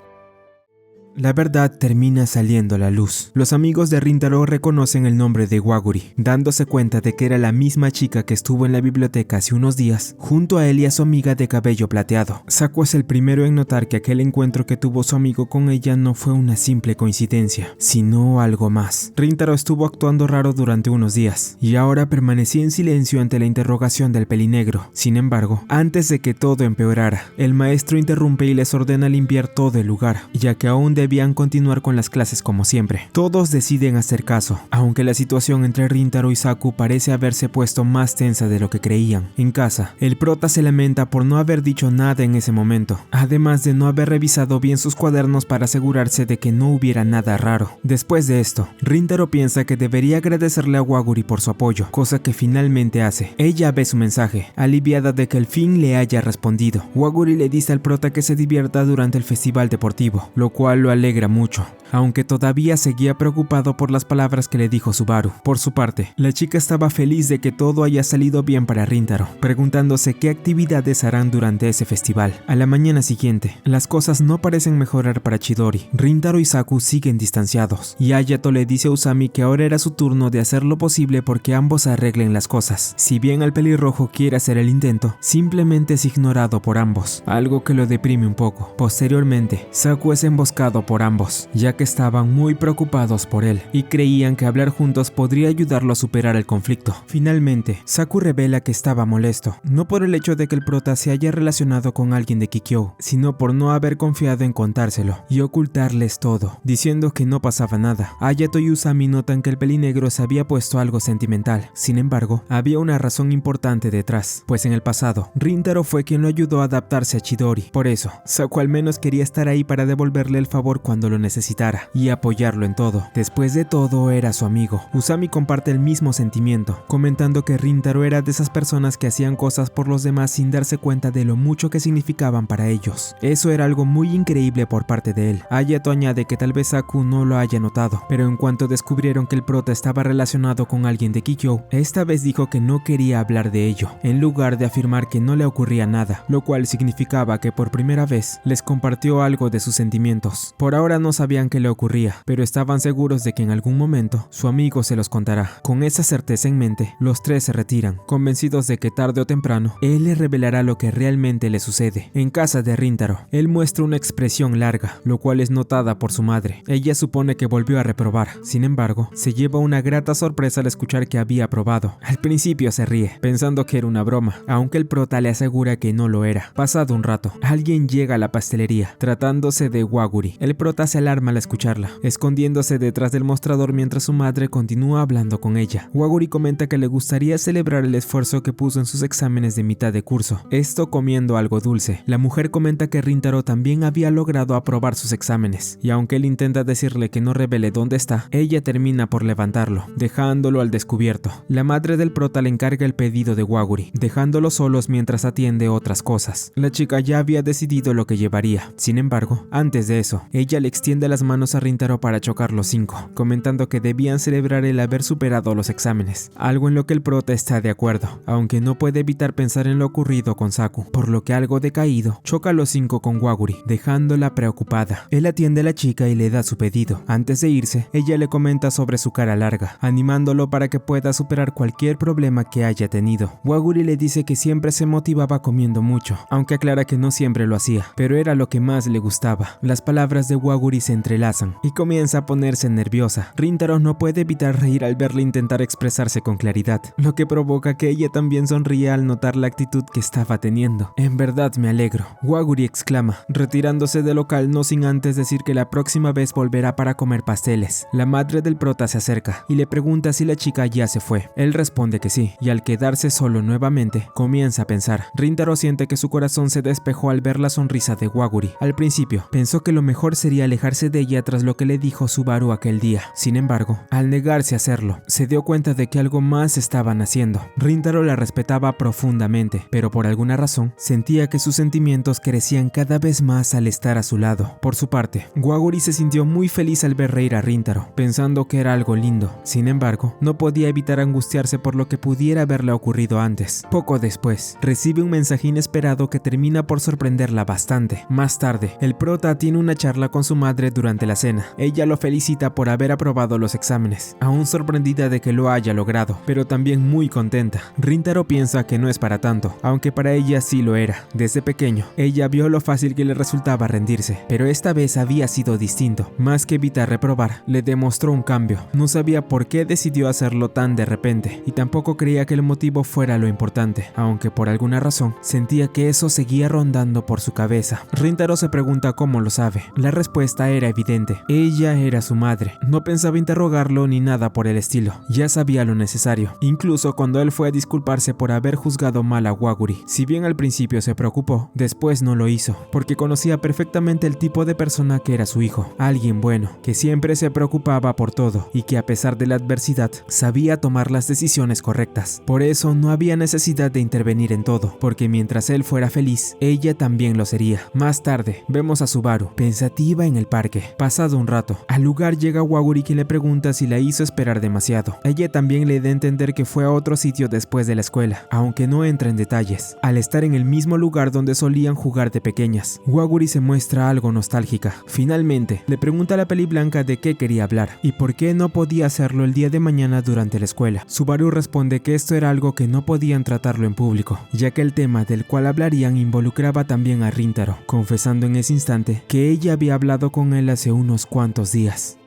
La verdad termina saliendo a la luz. Los amigos de Rintaro reconocen el nombre de Waguri, dándose cuenta de que era la misma chica que estuvo en la biblioteca hace unos días, junto a él y a su amiga de cabello plateado. Saku es el primero en notar que aquel encuentro que tuvo su amigo con ella no fue una simple coincidencia, sino algo más. Rintaro estuvo actuando raro durante unos días, y ahora permanecía en silencio ante la interrogación del pelinegro. Sin embargo, antes de que todo empeorara, el maestro interrumpe y les ordena limpiar todo el lugar, ya que aún debían continuar con las clases como siempre. Todos deciden hacer caso, aunque la situación entre Rintaro y Saku parece haberse puesto más tensa de lo que creían. En casa, el prota se lamenta por no haber dicho nada en ese momento, además de no haber revisado bien sus cuadernos para asegurarse de que no hubiera nada raro. Después de esto, Rintaro piensa que debería agradecerle a Waguri por su apoyo, cosa que finalmente hace. Ella ve su mensaje, aliviada de que al fin le haya respondido. Waguri le dice al prota que se divierta durante el festival deportivo, lo cual lo alegra mucho, aunque todavía seguía preocupado por las palabras que le dijo Subaru. Por su parte, la chica estaba feliz de que todo haya salido bien para Rintaro, preguntándose qué actividades harán durante ese festival. A la mañana siguiente, las cosas no parecen mejorar para Chidori. Rintaro y Saku siguen distanciados, y Ayato le dice a Usami que ahora era su turno de hacer lo posible porque ambos arreglen las cosas. Si bien el pelirrojo quiere hacer el intento, simplemente es ignorado por ambos, algo que lo deprime un poco. Posteriormente, Saku es emboscado por ambos, ya que estaban muy preocupados por él y creían que hablar juntos podría ayudarlo a superar el conflicto. Finalmente, Saku revela que estaba molesto, no por el hecho de que el prota se haya relacionado con alguien de Kikyou, sino por no haber confiado en contárselo y ocultarles todo, diciendo que no pasaba nada. Ayato y Usami notan que el pelinegro se había puesto algo sentimental. Sin embargo, había una razón importante detrás, pues en el pasado, Rintaro fue quien lo ayudó a adaptarse a Chidori. Por eso, Saku al menos quería estar ahí para devolverle el favor cuando lo necesitara y apoyarlo en todo. Después de todo, era su amigo. Usami comparte el mismo sentimiento, comentando que Rintaro era de esas personas que hacían cosas por los demás sin darse cuenta de lo mucho que significaban para ellos. Eso era algo muy increíble por parte de él. Ayato añade que tal vez Saku no lo haya notado, pero en cuanto descubrieron que el prota estaba relacionado con alguien de Kikyou, esta vez dijo que no quería hablar de ello, en lugar de afirmar que no le ocurría nada, lo cual significaba que por primera vez les compartió algo de sus sentimientos. Por ahora no sabían qué le ocurría, pero estaban seguros de que en algún momento su amigo se los contará. Con esa certeza en mente, los tres se retiran, convencidos de que tarde o temprano, él le revelará lo que realmente le sucede. En casa de Rintaro, él muestra una expresión larga, lo cual es notada por su madre. Ella supone que volvió a reprobar, sin embargo, se lleva una grata sorpresa al escuchar que había aprobado. Al principio se ríe, pensando que era una broma, aunque el prota le asegura que no lo era. Pasado un rato, alguien llega a la pastelería, tratándose de Waguri. El prota se alarma al escucharla, escondiéndose detrás del mostrador mientras su madre continúa hablando con ella. Waguri comenta que le gustaría celebrar el esfuerzo que puso en sus exámenes de mitad de curso, esto comiendo algo dulce. La mujer comenta que Rintaro también había logrado aprobar sus exámenes, y aunque él intenta decirle que no revele dónde está, ella termina por levantarlo, dejándolo al descubierto. La madre del prota le encarga el pedido de Waguri, dejándolos solos mientras atiende otras cosas. La chica ya había decidido lo que llevaría. Sin embargo, antes de eso, ella le extiende las manos manos a Rintaro para chocar los 5, comentando que debían celebrar el haber superado los exámenes, algo en lo que el prota está de acuerdo, aunque no puede evitar pensar en lo ocurrido con Saku, por lo que algo decaído choca a los 5 con Waguri, dejándola preocupada. Él atiende a la chica y le da su pedido. Antes de irse, ella le comenta sobre su cara larga, animándolo para que pueda superar cualquier problema que haya tenido. Waguri le dice que siempre se motivaba comiendo mucho, aunque aclara que no siempre lo hacía, pero era lo que más le gustaba. Las palabras de Waguri se entrelazan y comienza a ponerse nerviosa. Rintaro no puede evitar reír al verle intentar expresarse con claridad, lo que provoca que ella también sonríe al notar la actitud que estaba teniendo. En verdad me alegro, Waguri exclama, retirándose del local no sin antes decir que la próxima vez volverá para comer pasteles. La madre del prota se acerca y le pregunta si la chica ya se fue. Él responde que sí, y al quedarse solo nuevamente, comienza a pensar. Rintaro siente que su corazón se despejó al ver la sonrisa de Waguri. Al principio, pensó que lo mejor sería alejarse de ella tras lo que le dijo Subaru aquel día. Sin embargo, al negarse a hacerlo, se dio cuenta de que algo más estaban haciendo. Rintaro la respetaba profundamente, pero por alguna razón, sentía que sus sentimientos crecían cada vez más al estar a su lado. Por su parte, Waguri se sintió muy feliz al ver reír a Rintaro, pensando que era algo lindo. Sin embargo, no podía evitar angustiarse por lo que pudiera haberle ocurrido antes. Poco después, recibe un mensaje inesperado que termina por sorprenderla bastante. Más tarde, el prota tiene una charla con su madre durante la cena. Ella lo felicita por haber aprobado los exámenes, aún sorprendida de que lo haya logrado, pero también muy contenta. Rintaro piensa que no es para tanto, aunque para ella sí lo era. Desde pequeño, ella vio lo fácil que le resultaba rendirse, pero esta vez había sido distinto. Más que evitar reprobar, le demostró un cambio. No sabía por qué decidió hacerlo tan de repente, y tampoco creía que el motivo fuera lo importante, aunque por alguna razón sentía que eso seguía rondando por su cabeza. Rintaro se pregunta cómo lo sabe. La respuesta era evidente. Ella era su madre. No pensaba interrogarlo ni nada por el estilo. Ya sabía lo necesario, incluso cuando él fue a disculparse por haber juzgado mal a Waguri. Si bien al principio se preocupó, después no lo hizo, porque conocía perfectamente el tipo de persona que era su hijo. Alguien bueno, que siempre se preocupaba por todo y que a pesar de la adversidad, sabía tomar las decisiones correctas. Por eso no había necesidad de intervenir en todo, porque mientras él fuera feliz, ella también lo sería. Más tarde, vemos a Subaru, pensativa en el parque. Pasado un rato, al lugar llega Waguri, quien le pregunta si la hizo esperar demasiado. Ella también le da a entender que fue a otro sitio después de la escuela, aunque no entra en detalles. Al estar en el mismo lugar donde solían jugar de pequeñas, Waguri se muestra algo nostálgica. Finalmente, le pregunta a la peli blanca de qué quería hablar y por qué no podía hacerlo el día de mañana durante la escuela. Subaru responde que esto era algo que no podían tratarlo en público, ya que el tema del cual hablarían involucraba también a Rintaro, confesando en ese instante que ella había hablado con él hace unos cuantos días.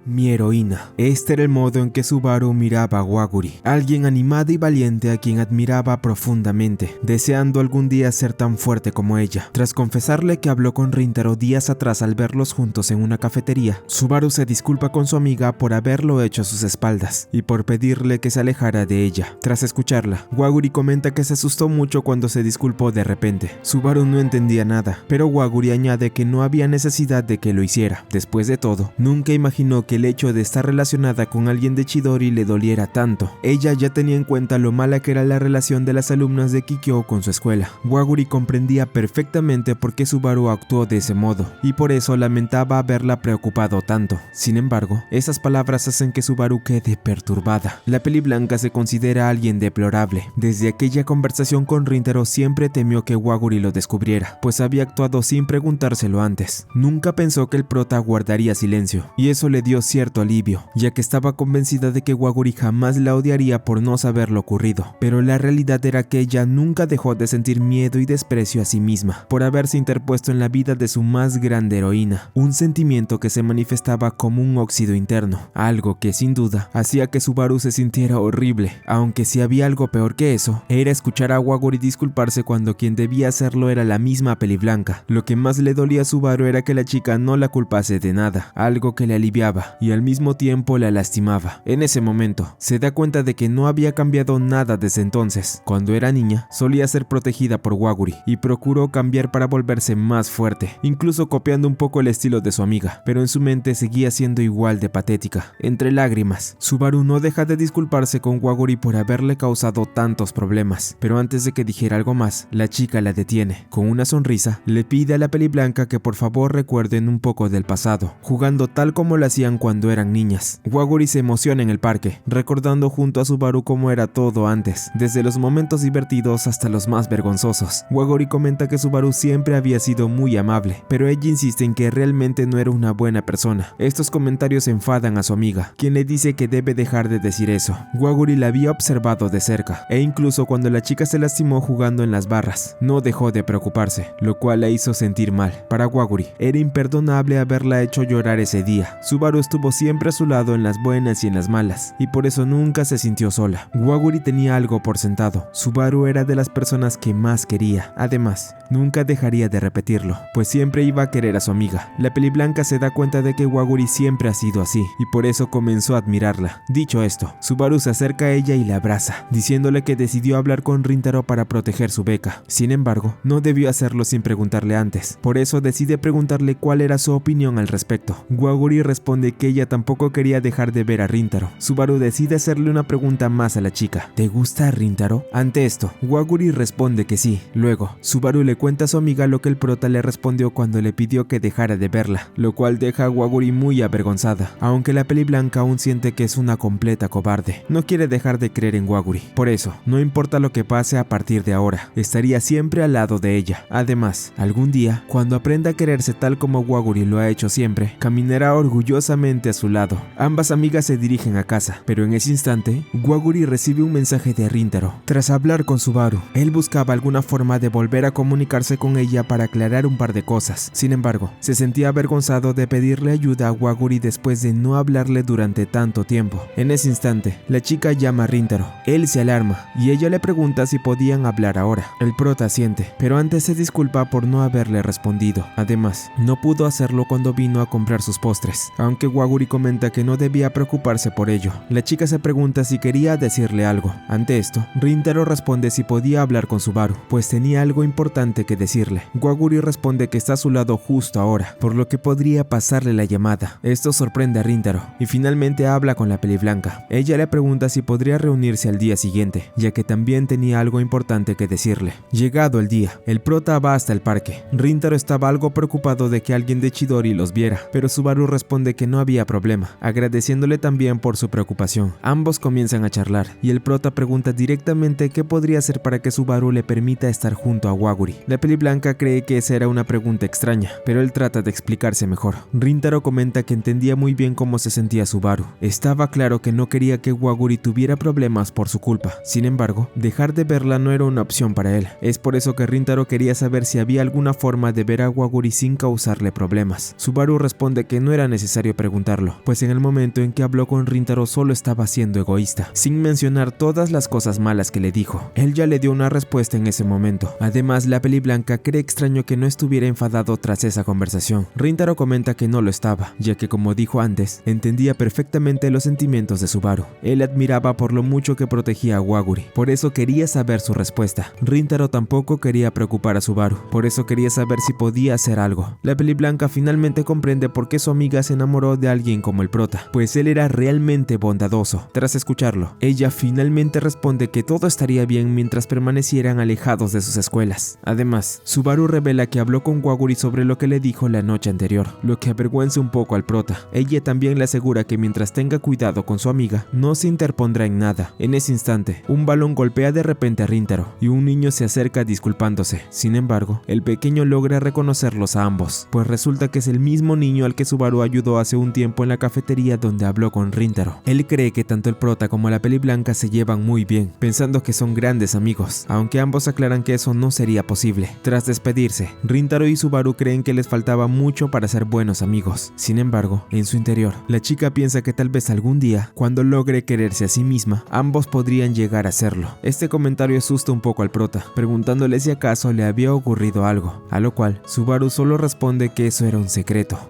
Mi heroína. Este era el modo en que Subaru miraba a Waguri, alguien animado y valiente a quien admiraba profundamente, deseando algún día ser tan fuerte como ella. Tras confesarle que habló con Rintaro días atrás al verlos juntos en una cafetería, Subaru se disculpa con su amiga por haberlo hecho a sus espaldas y por pedirle que se alejara de ella. Tras escucharla, Waguri comenta que se asustó mucho cuando se disculpó de repente. Subaru no entendía nada, pero Waguri añade que no había necesidad de que lo hiciera. Después de todo, nunca imaginó que el hecho de estar relacionada con alguien de Chidori le doliera tanto. Ella ya tenía en cuenta lo mala que era la relación de las alumnas de Kikyo con su escuela. Waguri comprendía perfectamente por qué Subaru actuó de ese modo, y por eso lamentaba haberla preocupado tanto. Sin embargo, esas palabras hacen que Subaru quede perturbada. La peli blanca se considera alguien deplorable. Desde aquella conversación con Rintaro siempre temió que Waguri lo descubriera, pues había actuado sin preguntárselo antes. Nunca pensó que el prota guardaría silencio, y eso le dio cierto alivio, ya que estaba convencida de que Waguri jamás la odiaría por no saber lo ocurrido. Pero la realidad era que ella nunca dejó de sentir miedo y desprecio a sí misma, por haberse interpuesto en la vida de su más grande heroína, un sentimiento que se manifestaba como un óxido interno, algo que sin duda hacía que Subaru se sintiera horrible, aunque si había algo peor que eso, era escuchar a Waguri disculparse cuando quien debía hacerlo era la misma peli blanca. Lo que más le dolía a Subaru era que la chica no la culpase de nada, algo que le aliviaba. amaba y al mismo tiempo la lastimaba. En ese momento, se da cuenta de que no había cambiado nada desde entonces. Cuando era niña, solía ser protegida por Waguri y procuró cambiar para volverse más fuerte, incluso copiando un poco el estilo de su amiga, pero en su mente seguía siendo igual de patética. Entre lágrimas, Subaru no deja de disculparse con Waguri por haberle causado tantos problemas, pero antes de que dijera algo más, la chica la detiene. Con una sonrisa, le pide a la Peliblanca que por favor recuerden un poco del pasado, jugando tal como lo hacían cuando eran niñas. Waguri se emociona en el parque, recordando junto a Subaru cómo era todo antes, desde los momentos divertidos hasta los más vergonzosos. Waguri comenta que Subaru siempre había sido muy amable, pero ella insiste en que realmente no era una buena persona. Estos comentarios enfadan a su amiga, quien le dice que debe dejar de decir eso. Waguri la había observado de cerca, e incluso cuando la chica se lastimó jugando en las barras, no dejó de preocuparse, lo cual la hizo sentir mal. Para Waguri, era imperdonable haberla hecho llorar ese día. Subaru estuvo siempre a su lado en las buenas y en las malas, y por eso nunca se sintió sola. Waguri tenía algo por sentado: Subaru era de las personas que más quería. Además, nunca dejaría de repetirlo, pues siempre iba a querer a su amiga. La Peliblanca se da cuenta de que Waguri siempre ha sido así, y por eso comenzó a admirarla. Dicho esto, Subaru se acerca a ella y la abraza, diciéndole que decidió hablar con Rintaro para proteger su beca. Sin embargo, no debió hacerlo sin preguntarle antes, por eso decide preguntarle cuál era su opinión al respecto. Waguri responde que ella tampoco quería dejar de ver a Rintaro. Subaru decide hacerle una pregunta más a la chica: ¿te gusta Rintaro? Ante esto, Waguri responde que sí. Luego, Subaru le cuenta a su amiga lo que el prota le respondió cuando le pidió que dejara de verla, lo cual deja a Waguri muy avergonzada, aunque la Peliblanca aún siente que es una completa cobarde. No quiere dejar de creer en Waguri, por eso, no importa lo que pase a partir de ahora, estaría siempre al lado de ella. Además, algún día, cuando aprenda a quererse tal como Waguri lo ha hecho siempre, caminará orgullosamente a su lado. Ambas amigas se dirigen a casa, pero en ese instante, Waguri recibe un mensaje de Rintaro. Tras hablar con Subaru, él buscaba alguna forma de volver a comunicarse con ella para aclarar un par de cosas. Sin embargo, se sentía avergonzado de pedirle ayuda a Waguri después de no hablarle durante tanto tiempo. En ese instante, la chica llama a Rintaro. Él se alarma y ella le pregunta si podían hablar ahora. El prota asiente, pero antes se disculpa por no haberle respondido. Además, no pudo hacerlo cuando vino a comprar sus postres, aunque Waguri comenta que no debía preocuparse por ello. La chica se pregunta si quería decirle algo. Ante esto, Rintaro responde si podía hablar con Subaru, pues tenía algo importante que decirle. Waguri responde que está a su lado justo ahora, por lo que podría pasarle la llamada. Esto sorprende a Rintaro y finalmente habla con la Peliblanca. Ella le pregunta si podría reunirse al día siguiente, ya que también tenía algo importante que decirle. Llegado el día, el prota va hasta el parque. Rintaro estaba algo preocupado de que alguien de Chidori los viera, pero Subaru responde que no había problema, agradeciéndole también por su preocupación. Ambos comienzan a charlar y el prota pregunta directamente qué podría hacer para que Subaru le permita estar junto a Waguri. La Peliblanca cree que esa era una pregunta extraña, pero él trata de explicarse mejor. Rintaro comenta que entendía muy bien cómo se sentía Subaru. Estaba claro que no quería que Waguri tuviera problemas por su culpa. Sin embargo, dejar de verla no era una opción para él. Es por eso que Rintaro quería saber si había alguna forma de ver a Waguri sin causarle problemas. Subaru responde que no era necesario preguntarlo, pues en el momento en que habló con Rintaro solo estaba siendo egoísta, sin mencionar todas las cosas malas que le dijo. Él ya le dio una respuesta en ese momento. Además, la Peliblanca cree extraño que no estuviera enfadado tras esa conversación. Rintaro comenta que no lo estaba, ya que como dijo antes, entendía perfectamente los sentimientos de Subaru. Él admiraba por lo mucho que protegía a Waguri, por eso quería saber su respuesta. Rintaro tampoco quería preocupar a Subaru, por eso quería saber si podía hacer algo. La Peliblanca finalmente comprende por qué su amiga se enamoró de alguien como el prota, pues él era realmente bondadoso. Tras escucharlo, ella finalmente responde que todo estaría bien mientras permanecieran alejados de sus escuelas. Además, Subaru revela que habló con Waguri sobre lo que le dijo la noche anterior, lo que avergüenza un poco al prota. Ella también le asegura que mientras tenga cuidado con su amiga, no se interpondrá en nada. En ese instante, un balón golpea de repente a Rintaro y un niño se acerca disculpándose. Sin embargo, el pequeño logra reconocerlos a ambos, pues resulta que es el mismo niño al que Subaru ayudó hace un tiempo en la cafetería donde habló con Rintaro. Él cree que tanto el prota como la Peliblanca se llevan muy bien, pensando que son grandes amigos, aunque ambos aclaran que eso no sería posible. Tras despedirse, Rintaro y Subaru creen que les faltaba mucho para ser buenos amigos. Sin embargo, en su interior, la chica piensa que tal vez algún día, cuando logre quererse a sí misma, ambos podrían llegar a serlo. Este comentario asusta un poco al prota, preguntándole si acaso le había ocurrido algo, a lo cual Subaru solo responde que eso era un secreto.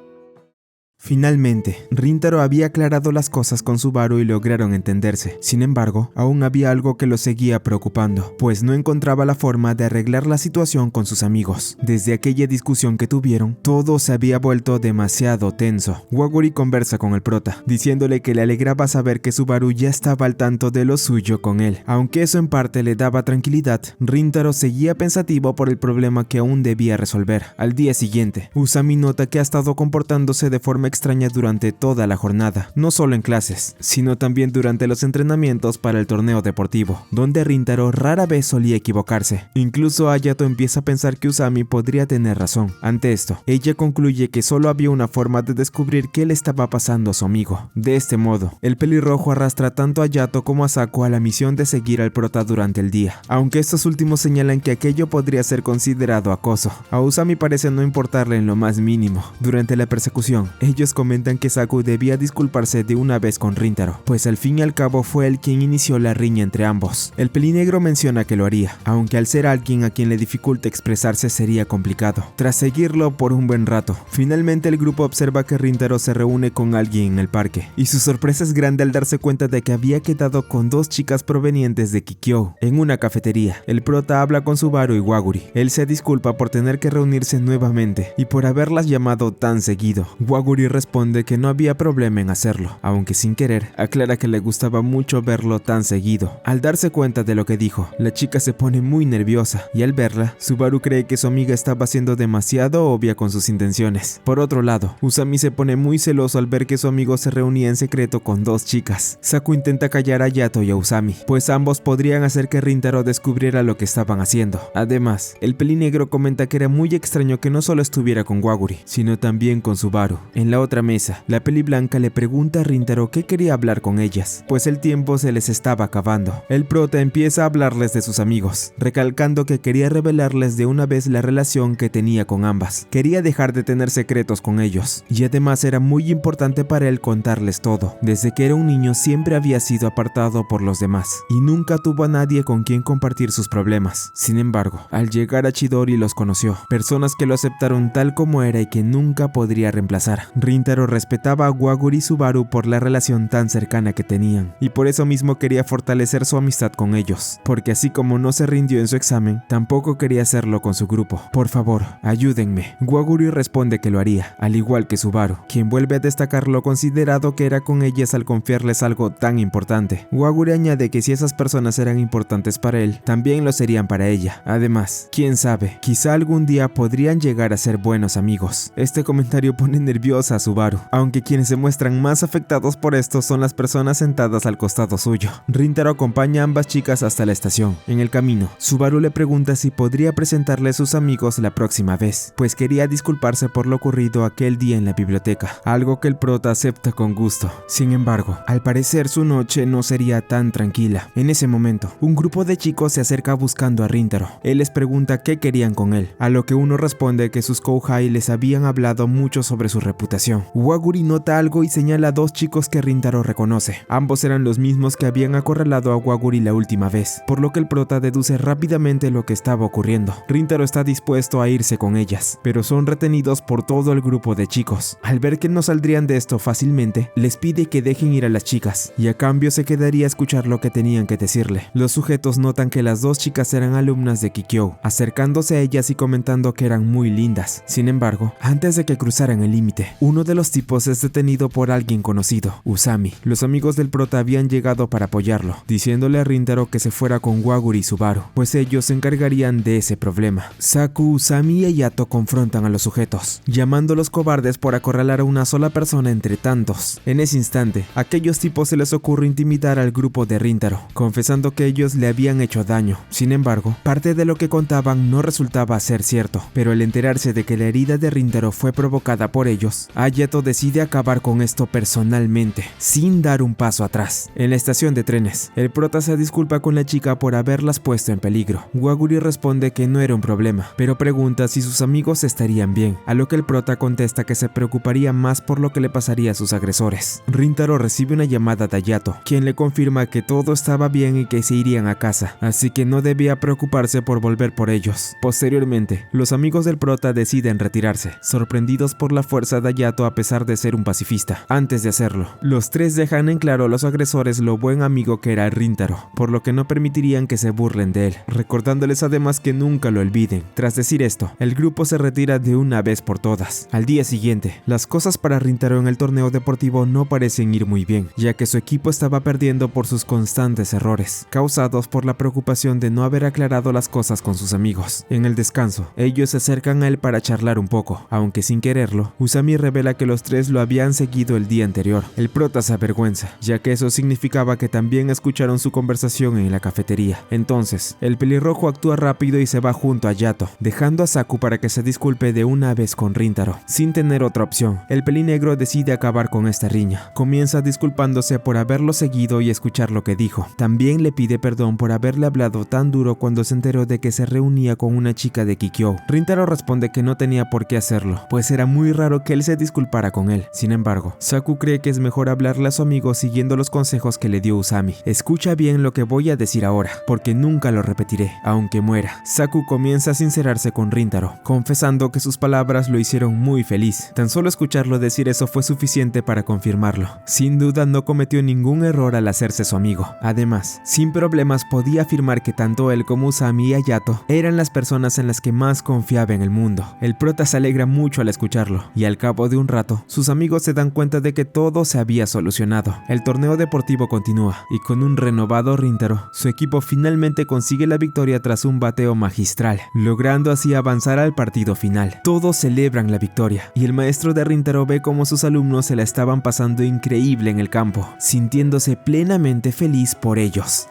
Finalmente, Rintaro había aclarado las cosas con Subaru y lograron entenderse. Sin embargo, aún había algo que lo seguía preocupando, pues no encontraba la forma de arreglar la situación con sus amigos. Desde aquella discusión que tuvieron, todo se había vuelto demasiado tenso. Waguri conversa con el prota, diciéndole que le alegraba saber que Subaru ya estaba al tanto de lo suyo con él. Aunque eso en parte le daba tranquilidad, Rintaro seguía pensativo por el problema que aún debía resolver. Al día siguiente, Usami nota que ha estado comportándose de forma extraña durante toda la jornada, no solo en clases, sino también durante los entrenamientos para el torneo deportivo, donde Rintaro rara vez solía equivocarse. Incluso Hayato empieza a pensar que Usami podría tener razón. Ante esto, ella concluye que solo había una forma de descubrir qué le estaba pasando a su amigo. De este modo, el pelirrojo arrastra tanto a Hayato como a Saku a la misión de seguir al prota durante el día, aunque estos últimos señalan que aquello podría ser considerado acoso. A Usami parece no importarle en lo más mínimo. Durante la persecución, ellos comentan que Saku debía disculparse de una vez con Rintaro, pues al fin y al cabo fue él quien inició la riña entre ambos. El pelinegro menciona que lo haría, aunque al ser alguien a quien le dificulta expresarse sería complicado. Tras seguirlo por un buen rato, finalmente el grupo observa que Rintaro se reúne con alguien en el parque, y su sorpresa es grande al darse cuenta de que había quedado con dos chicas provenientes de Kikyou en una cafetería. El prota habla con Subaru y Waguri. Él se disculpa por tener que reunirse nuevamente y por haberlas llamado tan seguido. Waguri responde que no había problema en hacerlo, aunque sin querer aclara que le gustaba mucho verlo tan seguido. Al darse cuenta de lo que dijo, la chica se pone muy nerviosa y al verla, Subaru cree que su amiga estaba siendo demasiado obvia con sus intenciones. Por otro lado, Usami se pone muy celoso al ver que su amigo se reunía en secreto con dos chicas. Saku intenta callar a Hayato y a Usami, pues ambos podrían hacer que Rintaro descubriera lo que estaban haciendo. Además, el pelinegro comenta que era muy extraño que no solo estuviera con Waguri, sino también con Subaru. En la otra mesa, la peliblanca le pregunta a Rintaro qué quería hablar con ellas, pues el tiempo se les estaba acabando. El prota empieza a hablarles de sus amigos, recalcando que quería revelarles de una vez la relación que tenía con ambas. Quería dejar de tener secretos con ellos, y además era muy importante para él contarles todo. Desde que era un niño siempre había sido apartado por los demás, y nunca tuvo a nadie con quien compartir sus problemas. Sin embargo, al llegar a Chidori los conoció, personas que lo aceptaron tal como era y que nunca podría reemplazar. Rintaro respetaba a Waguri y Subaru por la relación tan cercana que tenían, y por eso mismo quería fortalecer su amistad con ellos, porque así como no se rindió en su examen, tampoco quería hacerlo con su grupo. Por favor, ayúdenme. Waguri responde que lo haría, al igual que Subaru, quien vuelve a destacar lo considerado que era con ellas al confiarles algo tan importante. Waguri añade que si esas personas eran importantes para él, también lo serían para ella. Además, quién sabe, quizá algún día podrían llegar a ser buenos amigos. Este comentario pone nerviosa a Subaru, aunque quienes se muestran más afectados por esto son las personas sentadas al costado suyo. Rintaro acompaña a ambas chicas hasta la estación. En el camino, Subaru le pregunta si podría presentarle a sus amigos la próxima vez, pues quería disculparse por lo ocurrido aquel día en la biblioteca, algo que el prota acepta con gusto. Sin embargo, al parecer su noche no sería tan tranquila. En ese momento, un grupo de chicos se acerca buscando a Rintaro. Él les pregunta qué querían con él, a lo que uno responde que sus Kouhai les habían hablado mucho sobre su reputación. Waguri nota algo y señala a dos chicos que Rintaro reconoce. Ambos eran los mismos que habían acorralado a Waguri la última vez, por lo que el prota deduce rápidamente lo que estaba ocurriendo. Rintaro está dispuesto a irse con ellas, pero son retenidos por todo el grupo de chicos. Al ver que no saldrían de esto fácilmente, les pide que dejen ir a las chicas, y a cambio se quedaría a escuchar lo que tenían que decirle. Los sujetos notan que las dos chicas eran alumnas de Kikyou, acercándose a ellas y comentando que eran muy lindas. Sin embargo, antes de que cruzaran el límite, uno de los tipos es detenido por alguien conocido, Usami. Los amigos del prota habían llegado para apoyarlo, diciéndole a Rintaro que se fuera con Waguri y Subaru, pues ellos se encargarían de ese problema. Saku, Usami y Hayato confrontan a los sujetos, llamándolos cobardes por acorralar a una sola persona entre tantos. En ese instante, a aquellos tipos se les ocurre intimidar al grupo de Rintaro, confesando que ellos le habían hecho daño. Sin embargo, parte de lo que contaban no resultaba ser cierto, pero al enterarse de que la herida de Rintaro fue provocada por ellos, Hayato decide acabar con esto personalmente, sin dar un paso atrás. En la estación de trenes, el prota se disculpa con la chica por haberlas puesto en peligro. Waguri responde que no era un problema, pero pregunta si sus amigos estarían bien, a lo que el prota contesta que se preocuparía más por lo que le pasaría a sus agresores. Rintaro recibe una llamada de Hayato, quien le confirma que todo estaba bien y que se irían a casa, así que no debía preocuparse por volver por ellos. Posteriormente, los amigos del prota deciden retirarse, sorprendidos por la fuerza de Hayato Hayato a pesar de ser un pacifista. Antes de hacerlo, los tres dejan en claro a los agresores lo buen amigo que era Rintaro, por lo que no permitirían que se burlen de él, recordándoles además que nunca lo olviden. Tras decir esto, el grupo se retira de una vez por todas. Al día siguiente, las cosas para Rintaro en el torneo deportivo no parecen ir muy bien, ya que su equipo estaba perdiendo por sus constantes errores, causados por la preocupación de no haber aclarado las cosas con sus amigos. En el descanso, ellos se acercan a él para charlar un poco, aunque sin quererlo, Usami revela que los tres lo habían seguido el día anterior. El prota se avergüenza, ya que eso significaba que también escucharon su conversación en la cafetería. Entonces, el pelirrojo actúa rápido y se va junto a Yato, dejando a Saku para que se disculpe de una vez con Rintaro. Sin tener otra opción, el pelinegro decide acabar con esta riña. Comienza disculpándose por haberlo seguido y escuchar lo que dijo. También le pide perdón por haberle hablado tan duro cuando se enteró de que se reunía con una chica de Kikyou. Rintaro responde que no tenía por qué hacerlo, pues era muy raro que él se disculpara con él. Sin embargo, Saku cree que es mejor hablarle a su amigo siguiendo los consejos que le dio Usami. Escucha bien lo que voy a decir ahora, porque nunca lo repetiré, aunque muera. Saku comienza a sincerarse con Rintaro, confesando que sus palabras lo hicieron muy feliz. Tan solo escucharlo decir eso fue suficiente para confirmarlo. Sin duda no cometió ningún error al hacerse su amigo. Además, sin problemas podía afirmar que tanto él como Usami y Hayato eran las personas en las que más confiaba en el mundo. El prota se alegra mucho al escucharlo, y al cabo de un rato, sus amigos se dan cuenta de que todo se había solucionado. El torneo deportivo continúa, y con un renovado Rintaro, su equipo finalmente consigue la victoria tras un bateo magistral, logrando así avanzar al partido final. Todos celebran la victoria, y el maestro de Rintaro ve cómo sus alumnos se la estaban pasando increíble en el campo, sintiéndose plenamente feliz por ellos.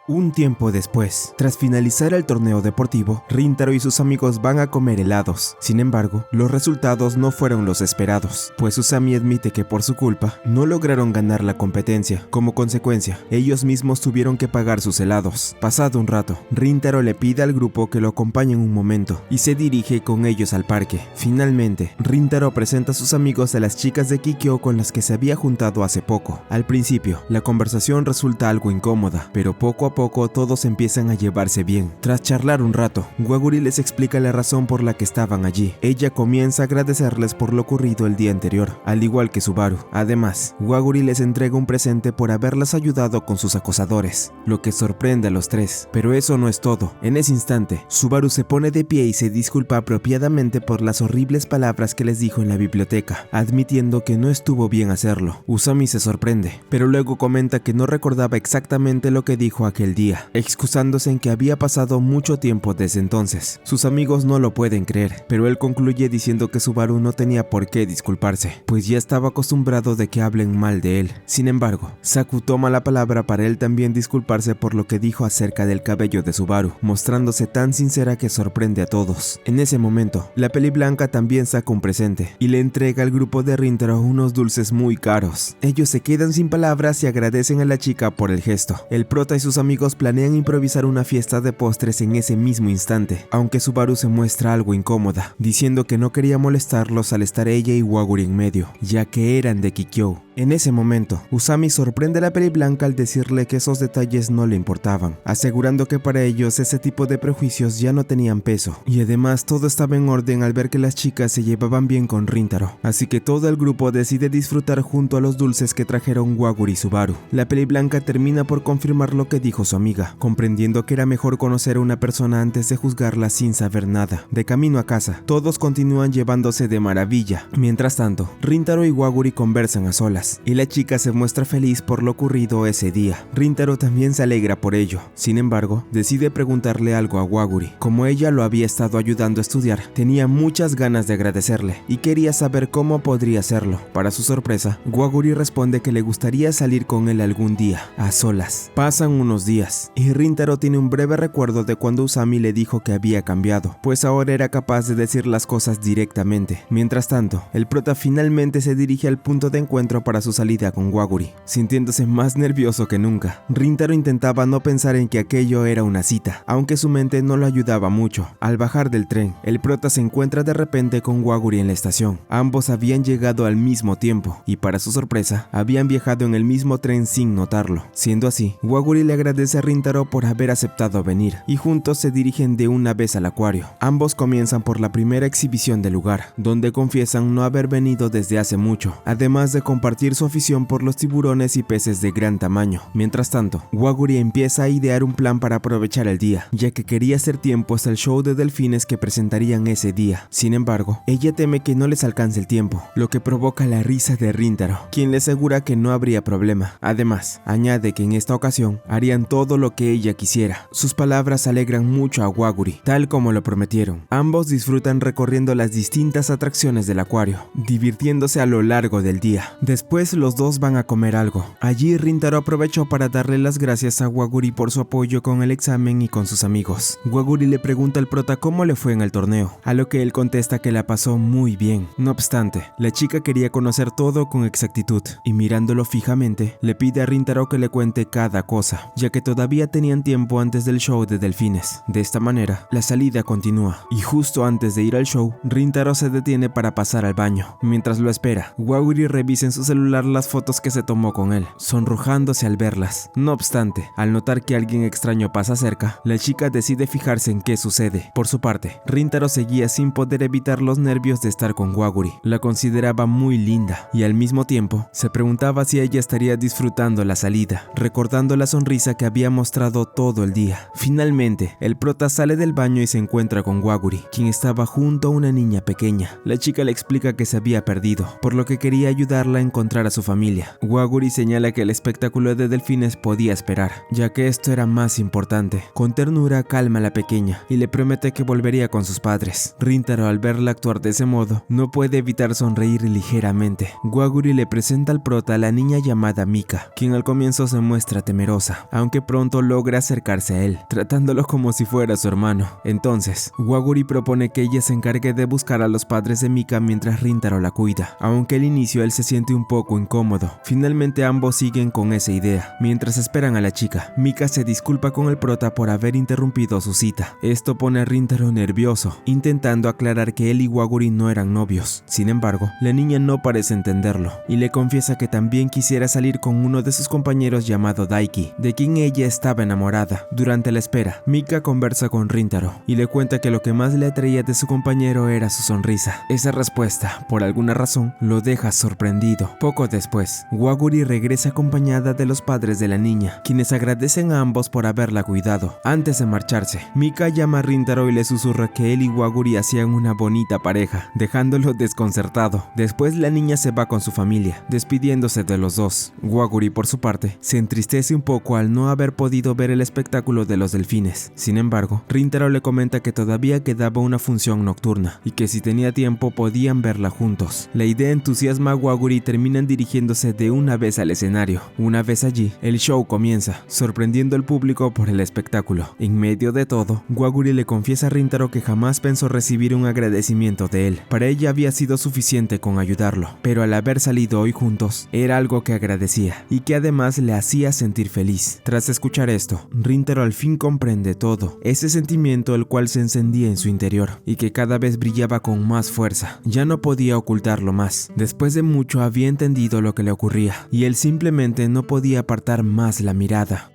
Un tiempo después, tras finalizar el torneo deportivo, Rintaro y sus amigos van a comer helados. Sin embargo, los resultados no fueron los esperados, pues Usami admite que por su culpa no lograron ganar la competencia. Como consecuencia, ellos mismos tuvieron que pagar sus helados. Pasado un rato, Rintaro le pide al grupo que lo acompañen un momento y se dirige con ellos al parque. Finalmente, Rintaro presenta a sus amigos a las chicas de Kikyou con las que se había juntado hace poco. Al principio, la conversación resulta algo incómoda, pero poco a poco todos empiezan a llevarse bien. Tras charlar un rato, Waguri les explica la razón por la que estaban allí. Ella comienza a agradecerles por lo ocurrido el día anterior, al igual que Subaru. Además, Waguri les entrega un presente por haberlas ayudado con sus acosadores, lo que sorprende a los tres. Pero eso no es todo. En ese instante, Subaru se pone de pie y se disculpa apropiadamente por las horribles palabras que les dijo en la biblioteca, admitiendo que no estuvo bien hacerlo. Usami se sorprende, pero luego comenta que no recordaba exactamente lo que dijo aquel día, excusándose en que había pasado mucho tiempo desde entonces. Sus amigos no lo pueden creer, pero él concluye diciendo que Subaru no tenía por qué disculparse, pues ya estaba acostumbrado de que hablen mal de él. Sin embargo, Saku toma la palabra para él también disculparse por lo que dijo acerca del cabello de Subaru, mostrándose tan sincera que sorprende a todos. En ese momento, la Peli Blanca también saca un presente y le entrega al grupo de Rintaro unos dulces muy caros. Ellos se quedan sin palabras y agradecen a la chica por el gesto. El prota y sus amigos planean improvisar una fiesta de postres en ese mismo instante, aunque Subaru se muestra algo incómoda, diciendo que no quería molestarlos al estar ella y Waguri en medio, ya que eran de Kikyou. En ese momento, Usami sorprende a la Peli Blanca al decirle que esos detalles no le importaban, asegurando que para ellos ese tipo de prejuicios ya no tenían peso, y además todo estaba en orden al ver que las chicas se llevaban bien con Rintaro, así que todo el grupo decide disfrutar junto a los dulces que trajeron Waguri y Subaru. La Peli Blanca termina por confirmar lo que dijo su amiga, comprendiendo que era mejor conocer a una persona antes de juzgarla sin saber nada. De camino a casa, todos continúan llevándose de maravilla. Mientras tanto, Rintaro y Waguri conversan a solas, y la chica se muestra feliz por lo ocurrido ese día. Rintaro también se alegra por ello. Sin embargo, decide preguntarle algo a Waguri. Como ella lo había estado ayudando a estudiar, tenía muchas ganas de agradecerle y quería saber cómo podría hacerlo. Para su sorpresa, Waguri responde que le gustaría salir con él algún día, a solas. Pasan unos días, y Rintaro tiene un breve recuerdo de cuando Usami le dijo que había cambiado, pues ahora era capaz de decir las cosas directamente. Mientras tanto, el prota finalmente se dirige al punto de encuentro para para su salida con Waguri, sintiéndose más nervioso que nunca. Rintaro intentaba no pensar en que aquello era una cita, aunque su mente no lo ayudaba mucho. Al bajar del tren, el prota se encuentra de repente con Waguri en la estación. Ambos habían llegado al mismo tiempo y, para su sorpresa, habían viajado en el mismo tren sin notarlo. Siendo así, Waguri le agradece a Rintaro por haber aceptado venir y juntos se dirigen de una vez al acuario. Ambos comienzan por la primera exhibición del lugar, donde confiesan no haber venido desde hace mucho, además de compartir su afición por los tiburones y peces de gran tamaño. Mientras tanto, Waguri empieza a idear un plan para aprovechar el día, ya que quería hacer tiempo hasta el show de delfines que presentarían ese día. Sin embargo, ella teme que no les alcance el tiempo, lo que provoca la risa de Rintaro, quien le asegura que no habría problema. Además, añade que en esta ocasión harían todo lo que ella quisiera. Sus palabras alegran mucho a Waguri, tal como lo prometieron. Ambos disfrutan recorriendo las distintas atracciones del acuario, divirtiéndose a lo largo del día. Después los dos van a comer algo. Allí Rintaro aprovechó para darle las gracias a Waguri por su apoyo con el examen y con sus amigos. Waguri le pregunta al prota cómo le fue en el torneo, a lo que él contesta que la pasó muy bien. No obstante, la chica quería conocer todo con exactitud y, mirándolo fijamente, le pide a Rintaro que le cuente cada cosa, ya que todavía tenían tiempo antes del show de delfines. De esta manera, la salida continúa y justo antes de ir al show, Rintaro se detiene para pasar al baño. Mientras lo espera, Waguri revisa en su celular las fotos que se tomó con él, sonrojándose al verlas. No obstante, al notar que alguien extraño pasa cerca, la chica decide fijarse en qué sucede. Por su parte, Rintaro seguía sin poder evitar los nervios de estar con Waguri. La consideraba muy linda y al mismo tiempo se preguntaba si ella estaría disfrutando la salida, recordando la sonrisa que había mostrado todo el día. Finalmente, el prota sale del baño y se encuentra con Waguri, quien estaba junto a una niña pequeña. La chica le explica que se había perdido, por lo que quería ayudarla a encontrar a su familia. Waguri señala que el espectáculo de delfines podía esperar, ya que esto era más importante. Con ternura calma a la pequeña y le promete que volvería con sus padres. Rintaro, al verla actuar de ese modo, no puede evitar sonreír ligeramente. Waguri le presenta al prota a la niña llamada Mika, quien al comienzo se muestra temerosa, aunque pronto logra acercarse a él, tratándolo como si fuera su hermano. Entonces, Waguri propone que ella se encargue de buscar a los padres de Mika mientras Rintaro la cuida, aunque al inicio él se siente un poco incómodo. Finalmente ambos siguen con esa idea. Mientras esperan a la chica, Mika se disculpa con el prota por haber interrumpido su cita. Esto pone a Rintaro nervioso, intentando aclarar que él y Waguri no eran novios. Sin embargo, la niña no parece entenderlo y le confiesa que también quisiera salir con uno de sus compañeros llamado Daiki, de quien ella estaba enamorada. Durante la espera, Mika conversa con Rintaro y le cuenta que lo que más le atraía de su compañero era su sonrisa. Esa respuesta, por alguna razón, lo deja sorprendido. Poco después, Waguri regresa acompañada de los padres de la niña, quienes agradecen a ambos por haberla cuidado. Antes de marcharse, Mika llama a Rintaro y le susurra que él y Waguri hacían una bonita pareja, dejándolo desconcertado. Después la niña se va con su familia, despidiéndose de los dos. Waguri, por su parte, se entristece un poco al no haber podido ver el espectáculo de los delfines. Sin embargo, Rintaro le comenta que todavía quedaba una función nocturna y que si tenía tiempo podían verla juntos. La idea entusiasma a Waguri y terminan dirigiéndose de una vez al escenario. Una vez allí, el show comienza, sorprendiendo al público por el espectáculo. En medio de todo, Waguri le confiesa a Rintaro que jamás pensó recibir un agradecimiento de él. Para ella había sido suficiente con ayudarlo, pero al haber salido hoy juntos, era algo que agradecía y que además le hacía sentir feliz. Tras escuchar esto, Rintaro al fin comprende todo, ese sentimiento el cual se encendía en su interior y que cada vez brillaba con más fuerza. Ya no podía ocultarlo más. Después de mucho había entendido lo que le ocurría y él simplemente no podía apartar más la mirada.